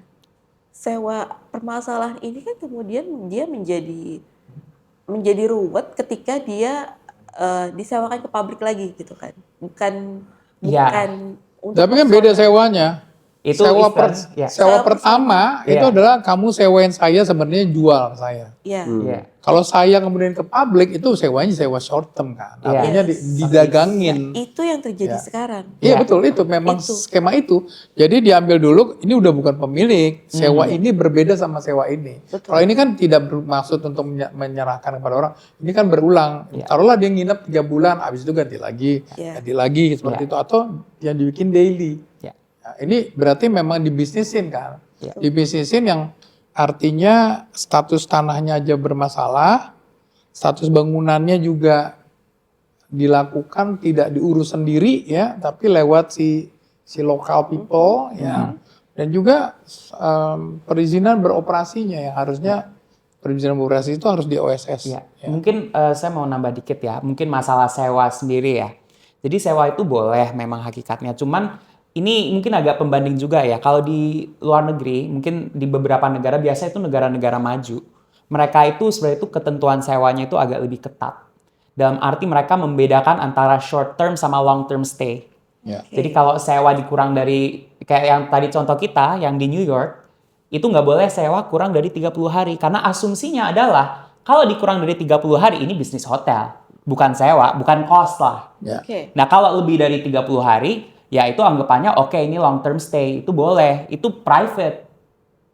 sewa permasalahan ini kan kemudian dia menjadi ruwet ketika dia disewakan ke publik lagi gitu kan. Bukan untuk Tapi kan beda sewanya. Itu sewa Sewa pertama itu Iya. adalah kamu sewain saya sebenarnya jual ke saya. Iya. Iya. Kalau saya kemudian ke publik itu sewanya sewa short term kan. Iya. Artinya didagangin. Itu yang terjadi sekarang. Iya Ya. betul, itu memang Itu. skema itu. Jadi diambil dulu, ini udah bukan pemilik, sewa ini berbeda sama sewa ini. Betul. Kalau ini kan tidak bermaksud untuk menyerahkan kepada orang, ini kan berulang. Taruhlah dia nginep 3 bulan, habis itu ganti lagi, seperti itu. Atau yang dibikin daily. Ya. Nah, ini berarti memang dibisnisin kan. Ya. Dibisnisin yang artinya status tanahnya aja bermasalah, status bangunannya juga dilakukan tidak diurus sendiri ya, tapi lewat si local people ya, dan juga perizinan beroperasinya yang harusnya perizinan beroperasi itu harus di OSS. Ya. Mungkin saya mau nambah dikit ya, mungkin masalah sewa sendiri ya. Jadi sewa itu boleh memang hakikatnya, cuman ini mungkin agak pembanding juga ya. Kalau di luar negeri, mungkin di beberapa negara, biasanya itu negara-negara maju. mereka itu sebenarnya itu ketentuan sewanya itu agak lebih ketat. Dalam arti mereka membedakan antara short term sama long term stay. Ya. Jadi kalau sewa dikurang dari, kayak yang tadi contoh kita, yang di New York, itu nggak boleh sewa kurang dari 30 hari. Karena asumsinya adalah, kalau dikurang dari 30 hari, ini bisnis hotel. Bukan sewa, bukan cost lah. Ya. Oke. Nah kalau lebih dari 30 hari, ya itu anggapannya oke, ini long term stay. Itu boleh, itu private.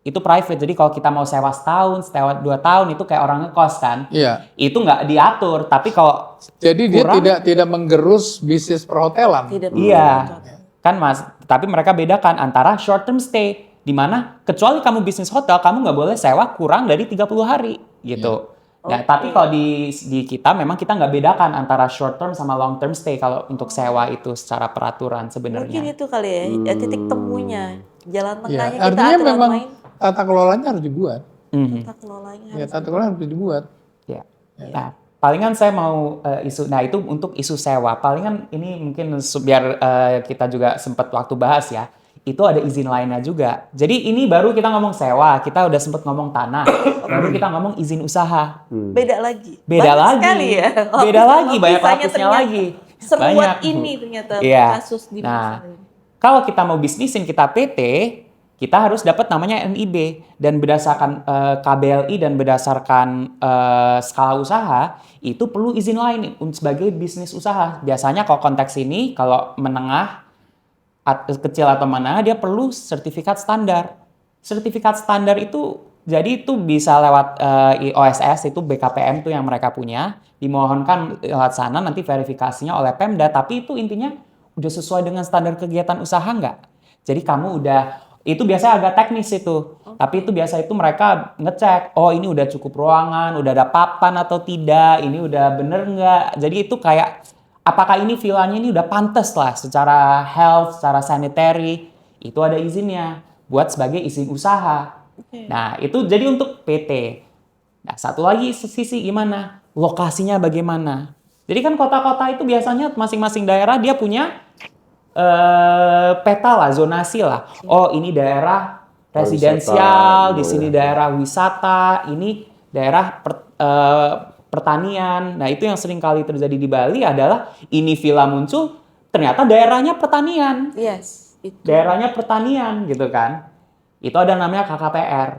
Itu private, jadi kalau kita mau sewa setahun, sewa 2 tahun, itu kayak orang ngekos kan. Iya. Itu nggak diatur, tapi kalau Jadi dia kurang, tidak menggerus bisnis perhotelan. Tidak iya, kan Mas. Tapi mereka bedakan antara short term stay, di mana kecuali kamu bisnis hotel, kamu nggak boleh sewa kurang dari 30 hari gitu. Nah, tapi kalau di kita memang kita nggak bedakan antara short term sama long term stay kalau untuk sewa itu secara peraturan Mungkin sebenarnya. itu kali ya, titik temunya. Jalan Ya, tengahnya kita artinya aturan memang main, tata kelolanya harus dibuat. Mhm. tata kelolanya Ya, harus. tata kelola harus dibuat. Ya. Nah, palingan saya mau isu. Nah, itu untuk isu sewa. Palingan ini mungkin biar kita juga sempat waktu bahas ya. Itu ada izin lainnya juga. Jadi ini baru kita ngomong sewa, kita udah sempat ngomong tanah, baru kita ngomong izin usaha. Beda lagi. Beda Banyak lagi. sekali ya. Beda lagi, banyak Lapisanya lapisnya ternyata. lagi. Seruat Banyak. ini ternyata Iya. kasus di Nah, masa ini. kalau kita mau bisnisin, kita PT, kita harus dapat namanya NIB. Dan berdasarkan KBLI dan berdasarkan skala usaha, itu perlu izin lain sebagai bisnis usaha. Biasanya kalau konteks ini, kalau menengah, kecil atau menengah, dia perlu sertifikat standar. Sertifikat standar itu, jadi itu bisa lewat OSS, itu BKPM itu yang mereka punya. Dimohonkan lewat sana, nanti verifikasinya oleh Pemda. Tapi itu intinya udah sesuai dengan standar kegiatan usaha nggak? Jadi kamu udah, itu biasanya agak teknis itu. Tapi itu biasa itu mereka ngecek, oh ini udah cukup ruangan, udah ada papan atau tidak, ini udah bener nggak. Jadi itu kayak, apakah ini villanya ini udah pantas lah secara health, secara sanitary, itu ada izinnya buat sebagai izin usaha. Oke. Nah itu jadi untuk PT. Nah satu lagi sisi gimana? Lokasinya bagaimana? Jadi kan kota-kota itu biasanya masing-masing daerah dia punya peta lah, zonasi lah. Oh ini daerah residensial, di sini daerah wisata, ini daerah pertanian. Nah itu yang sering kali terjadi di Bali adalah ini villa muncul, ternyata daerahnya pertanian. Yes, itu. Daerahnya pertanian gitu kan. Itu ada namanya KKPR.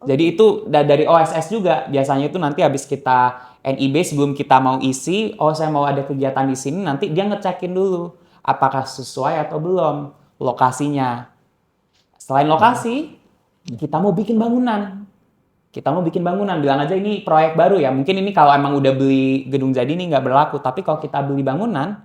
Jadi itu dari OSS juga. Biasanya itu nanti habis kita NIB sebelum kita mau isi, oh saya mau ada kegiatan di sini, nanti dia ngecekin dulu apakah sesuai atau belum lokasinya. Selain lokasi, kita mau bikin bangunan. Kita mau bikin bangunan, bilang aja ini proyek baru ya. Mungkin ini kalau emang udah beli gedung jadi ini nggak berlaku. Tapi kalau kita beli bangunan,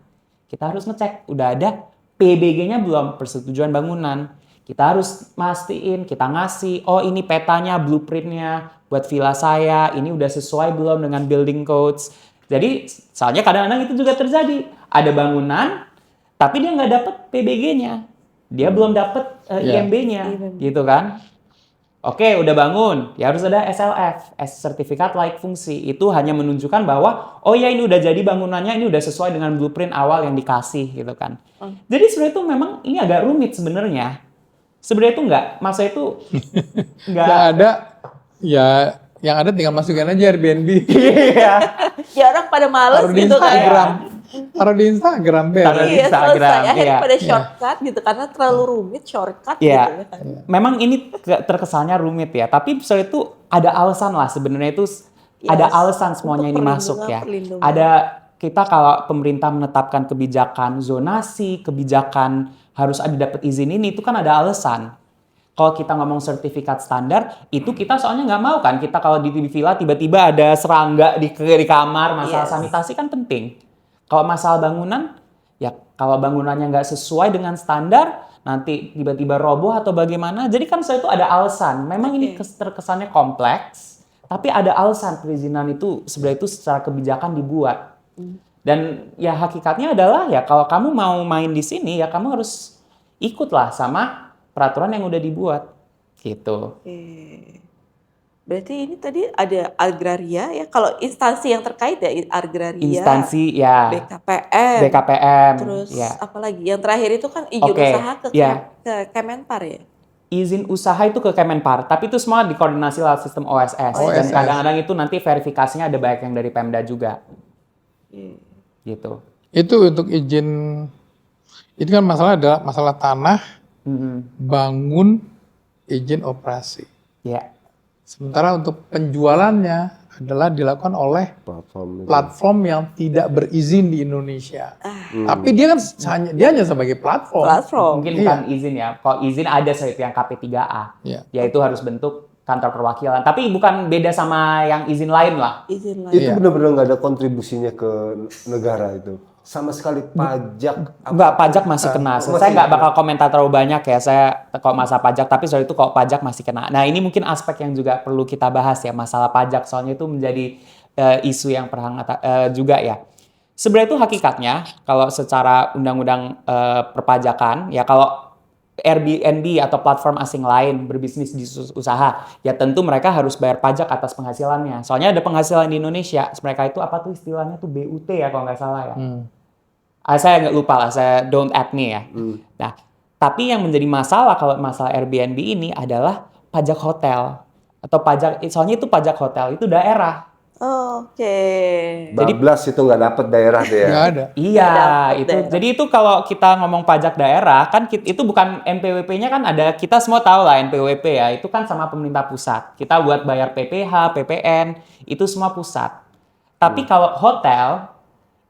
kita harus ngecek udah ada PBG-nya belum, persetujuan bangunan. Kita harus mastiin, kita ngasih, oh ini petanya, blueprint-nya buat villa saya, ini udah sesuai belum dengan building codes. Jadi soalnya kadang-kadang itu juga terjadi. Ada bangunan, tapi dia nggak dapet PBG-nya. Dia belum dapet IMB-nya, gitu kan. Oke, udah bangun, ya harus ada SLF, sertifikat layak fungsi. Itu hanya menunjukkan bahwa, oh ya ini udah jadi bangunannya, ini udah sesuai dengan blueprint awal yang dikasih, gitu kan. Jadi sebenarnya itu memang ini agak rumit sebenarnya. Sebenarnya itu nggak, masa itu nggak Yang ada, ya yang ada tinggal masukin aja Airbnb. Iya. Ya orang pada males Taruh di gitu kan. Instagram. Taruh di Instagram, Taruh beres. di Iya, Instagram, selesai. Akhirnya iya. pada shortcut gitu karena terlalu rumit shortcut Iya. gitu kan. Memang ini terkesannya rumit ya, tapi sebenarnya itu ada alasan lah sebenarnya itu ada alasan semuanya Untuk ini masuk ya. perlindungan. Ada kita kalau pemerintah menetapkan kebijakan zonasi, kebijakan harus ada dapat izin ini itu kan ada alasan. Kalau kita ngomong sertifikat standar, itu kita soalnya nggak mau kan. Kita kalau di villa tiba-tiba ada serangga di kamar, masalah sanitasi kan penting. Kalau masalah bangunan, ya kalau bangunannya nggak sesuai dengan standar, nanti tiba-tiba roboh atau bagaimana. Jadi kan itu ada alasan. Memang ini terkesannya kompleks, tapi ada alasan perizinan itu sebenarnya itu secara kebijakan dibuat. Dan ya hakikatnya adalah ya kalau kamu mau main di sini, ya kamu harus ikutlah sama peraturan yang udah dibuat gitu. Oke. Berarti ini tadi ada agraria ya. Kalau instansi yang terkait ya agraria, Instansi ya BKPM, terus ya. apa lagi? Yang terakhir itu kan izin Oke, usaha ke ya. ke Kemenpar ya. izin usaha itu ke Kemenpar, tapi itu semua dikoordinasi lewat sistem OSS. Dan OSS. kadang-kadang itu nanti verifikasinya ada banyak yang dari Pemda juga. Gitu. Itu untuk izin, itu kan masalah adalah masalah tanah, bangun, izin operasi. Ya. Sementara untuk penjualannya adalah dilakukan oleh Platform itu. platform yang tidak berizin di Indonesia. Tapi dia kan hanya sebagai platform. Mungkin bukan izin ya. Kalau izin ada seperti yang KP3A. Iya. Yaitu harus bentuk kantor perwakilan. Tapi bukan beda sama yang izin lain lah. Izin lain. Itu Iya. benar-benar nggak ada kontribusinya ke negara itu. Sama sekali pajak. Enggak, pajak masih kena. masih Saya nggak kena. bakal komentar terlalu banyak ya. Saya kalau masalah pajak, tapi soal itu kalau pajak masih kena. Nah ini mungkin aspek yang juga perlu kita bahas ya, masalah pajak. Soalnya itu menjadi isu yang berhangat juga ya. Sebenarnya itu hakikatnya kalau secara undang-undang perpajakan ya, kalau Airbnb atau platform asing lain berbisnis di usaha, ya tentu mereka harus bayar pajak atas penghasilannya. Soalnya ada penghasilan di Indonesia, mereka itu apa tuh istilahnya tuh BUT ya kalau nggak salah ya. Saya nggak lupa lah, saya don't at me ya. Nah, tapi yang menjadi masalah kalau masalah Airbnb ini adalah pajak hotel atau pajak, soalnya itu pajak hotel itu daerah. Oke. Bablas itu nggak dapat daerah tuh ya. Nggak ada. Iya, dapet itu. daerah. Jadi itu kalau kita ngomong pajak daerah, kan itu bukan NPWP-nya kan ada, kita semua tahu lah NPWP ya, itu kan sama pemerintah pusat. Kita buat bayar PPH, PPN, itu semua pusat. Tapi kalau hotel,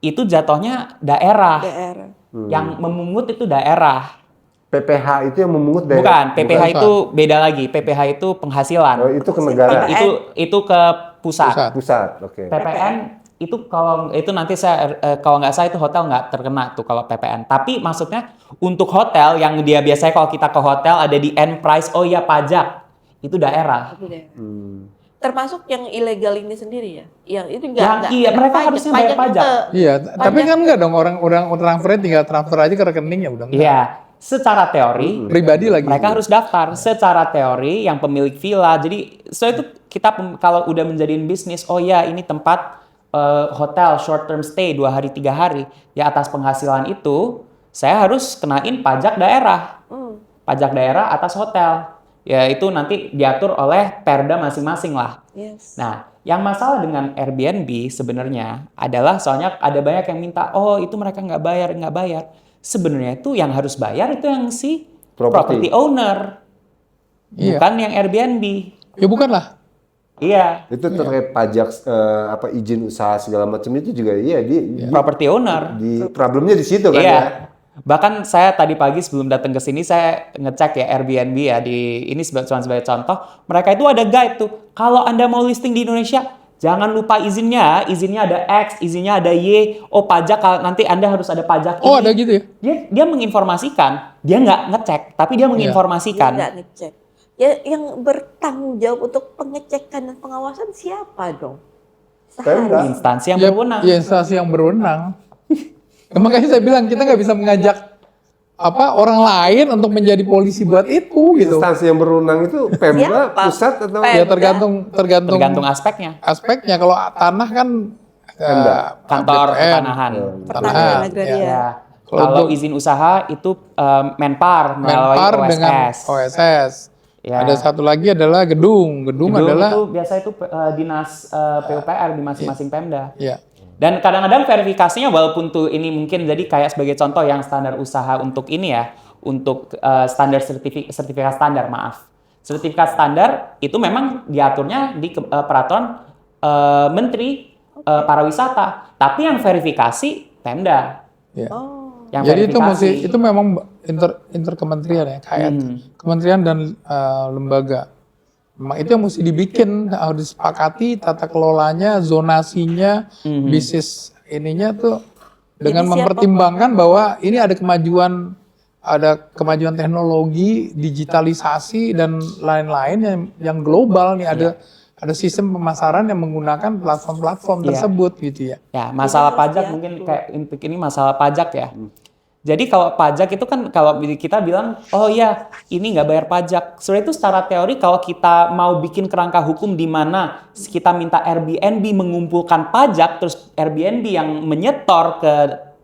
itu jatuhnya daerah. daerah. Yang memungut itu daerah. PPH itu yang memungut daerah. Bukan, PPH Bukan. itu beda lagi. PPH itu penghasilan. Oh, itu ke negara. Itu ke pusat. Pusat. Pusat, oke. PPN itu kalau itu nanti saya kalau nggak salah itu hotel nggak terkena tuh kalau PPN. Tapi maksudnya untuk hotel yang dia biasanya kalau kita ke hotel ada di end price, oh ya pajak itu daerah. Itu daerah. Termasuk yang ilegal ini sendiri ya? Yang itu Yang iya, mereka harusnya bayar pajak. Iya, tapi kan enggak dong, orang transfernya tinggal transfer aja ke rekening ya udah enggak. Iya, secara teori Pribadi lagi. mereka harus daftar. Secara teori yang pemilik villa. Jadi so itu kita kalau udah menjadiin bisnis, oh ya ini tempat hotel short term stay 2 hari 3 hari, ya atas penghasilan itu saya harus kenain pajak daerah. Pajak daerah atas hotel. Ya itu nanti diatur oleh perda masing-masing lah. Yes. Nah, yang masalah dengan Airbnb sebenarnya adalah soalnya ada banyak yang minta, oh itu mereka nggak bayar. Sebenarnya itu yang harus bayar itu yang si property owner, Iya. bukan yang Airbnb. Ya bukan lah. Iya, Itu terkait pajak izin usaha segala macam itu juga iya di property owner. problemnya di situ kan Iya. ya. Bahkan saya tadi pagi sebelum datang ke sini saya ngecek ya Airbnb ya di ini cuma sebagai contoh, mereka itu ada guide tuh. Kalau Anda mau listing di Indonesia, jangan lupa izinnya ada X, izinnya ada Y. Oh, pajak nanti Anda harus ada pajak ini. Oh, ada gitu ya? Dia menginformasikan, dia nggak ngecek, tapi dia menginformasikan. Dia nggak ngecek. Ya, yang bertanggung jawab untuk pengecekan dan pengawasan siapa dong? Pemda. Instansi yang Ya, berwenang. ya instansi yang berwenang. Ya, makanya saya bilang kita nggak bisa mengajak orang lain untuk menjadi polisi buat itu gitu. Instansi yang berwenang itu Pemda, Siapa? pusat atau Pemda. Ya tergantung aspeknya. aspeknya. Kalau tanah kan Kantor APTN, pertanahan. Pertanian Tanahan, agraria. Ya. Kalau Kalau untuk- izin usaha itu Menpar melalui Menpar OSS. dengan OSS. Ya. Ada satu lagi adalah gedung. Gedung adalah itu biasa itu dinas PUPR di masing-masing Pemda. ya. Dan kadang-kadang verifikasinya walaupun tuh ini mungkin jadi kayak sebagai contoh yang standar usaha untuk ini ya, untuk standar sertifikat standar, maaf. Sertifikat standar itu memang diaturnya di peraturan Menteri Pariwisata, tapi yang verifikasi Pemda. Ya. Yang Jadi itu verifikasi. itu memang interkementerian ya, kayak kementerian dan lembaga. Memang itu yang mesti dibikin, harus disepakati tata kelolanya, zonasinya, bisnis ininya tuh dengan Jadi siapa mempertimbangkan bahwa ini ada kemajuan teknologi, digitalisasi dan lain-lain yang global nih, ada sistem pemasaran yang menggunakan platform-platform Iya. tersebut gitu ya. Ya, masalah harus pajak diatur. mungkin kayak ini masalah pajak ya. Jadi kalau pajak itu kan kalau kita bilang, oh ya ini nggak bayar pajak. Sebenarnya itu secara teori kalau kita mau bikin kerangka hukum di mana kita minta Airbnb mengumpulkan pajak, terus Airbnb yang menyetor ke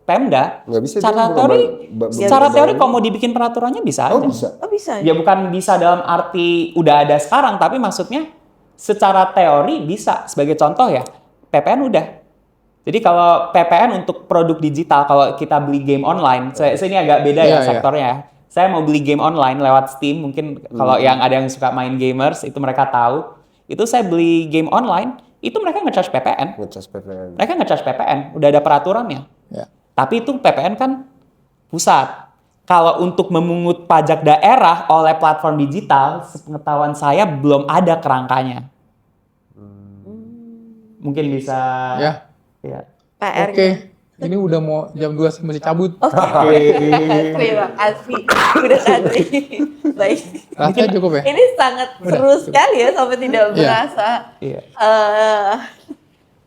Pemda. Nggak bisa. Secara dia teori, belum secara kebayang. teori kalau mau dibikin peraturannya bisa Oh aja. bisa. Oh bisa. Ya bukan bisa dalam arti udah ada sekarang, tapi maksudnya secara teori bisa. Sebagai contoh ya, PPN udah. Jadi kalau PPN untuk produk digital, kalau kita beli game online, saya ini agak beda ya Iya, iya. sektornya ya. Saya mau beli game online lewat Steam, mungkin kalau yang ada yang suka main gamers, itu mereka tahu. Itu saya beli game online, itu mereka nge-charge PPN. Ngecas PPN. Mereka nge-charge PPN, udah ada peraturannya. Ya. Tapi itu PPN kan pusat. Kalau untuk memungut pajak daerah oleh platform digital, sepengetahuan saya belum ada kerangkanya. Mungkin bisa. Ya. Ya. PR. Oke. Ini udah mau jam 2 saya mesti cabut. Terima kasih. Udah tadi. Baik. Rasanya cukup ya? Ini sangat seru sekali ya sampai tidak Iya. berasa. Iya.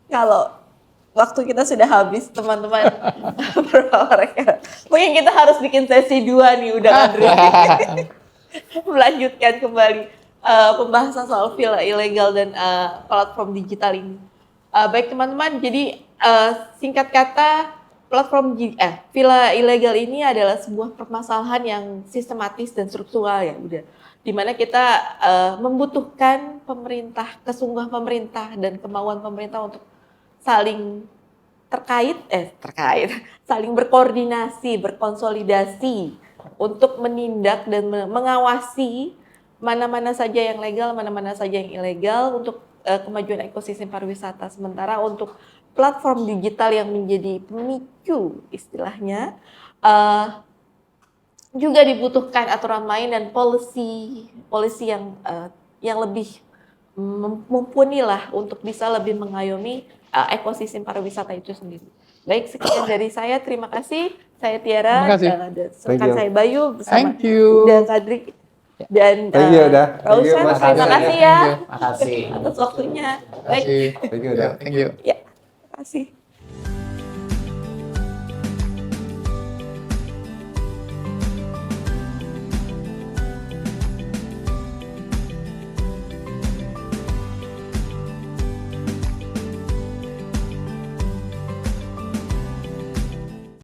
Kalau waktu kita sudah habis, teman-teman. Mereka. Mungkin kita harus bikin sesi 2 nih, udah Andre. Melanjutkan kembali pembahasan soal villa ilegal dan platform digital ini. Baik teman-teman, jadi singkat kata villa ilegal ini adalah sebuah permasalahan yang sistematis dan struktural ya, udah. Dimana kita membutuhkan kesungguhan pemerintah dan kemauan pemerintah untuk saling saling berkoordinasi, berkonsolidasi untuk menindak dan mengawasi mana-mana saja yang legal, mana-mana saja yang ilegal untuk kemajuan ekosistem pariwisata. Sementara untuk platform digital yang menjadi pemicu istilahnya, juga dibutuhkan aturan main dan policy yang lebih mumpuni lah untuk bisa lebih mengayomi ekosistem pariwisata itu sendiri. Baik, sekian dari saya. Terima kasih. Saya Tiara, Terima kasih. dan Thank rekan you. saya Bayu bersama Thank you. Uda Kadri dan Thank you, Uda. Thank you, Rausan. Mas. Terima kasih ya Thank you. Makasih. atas waktunya. Terima Baik, kasih. Thank you, Uda. Ya, thank you. ya, terima kasih.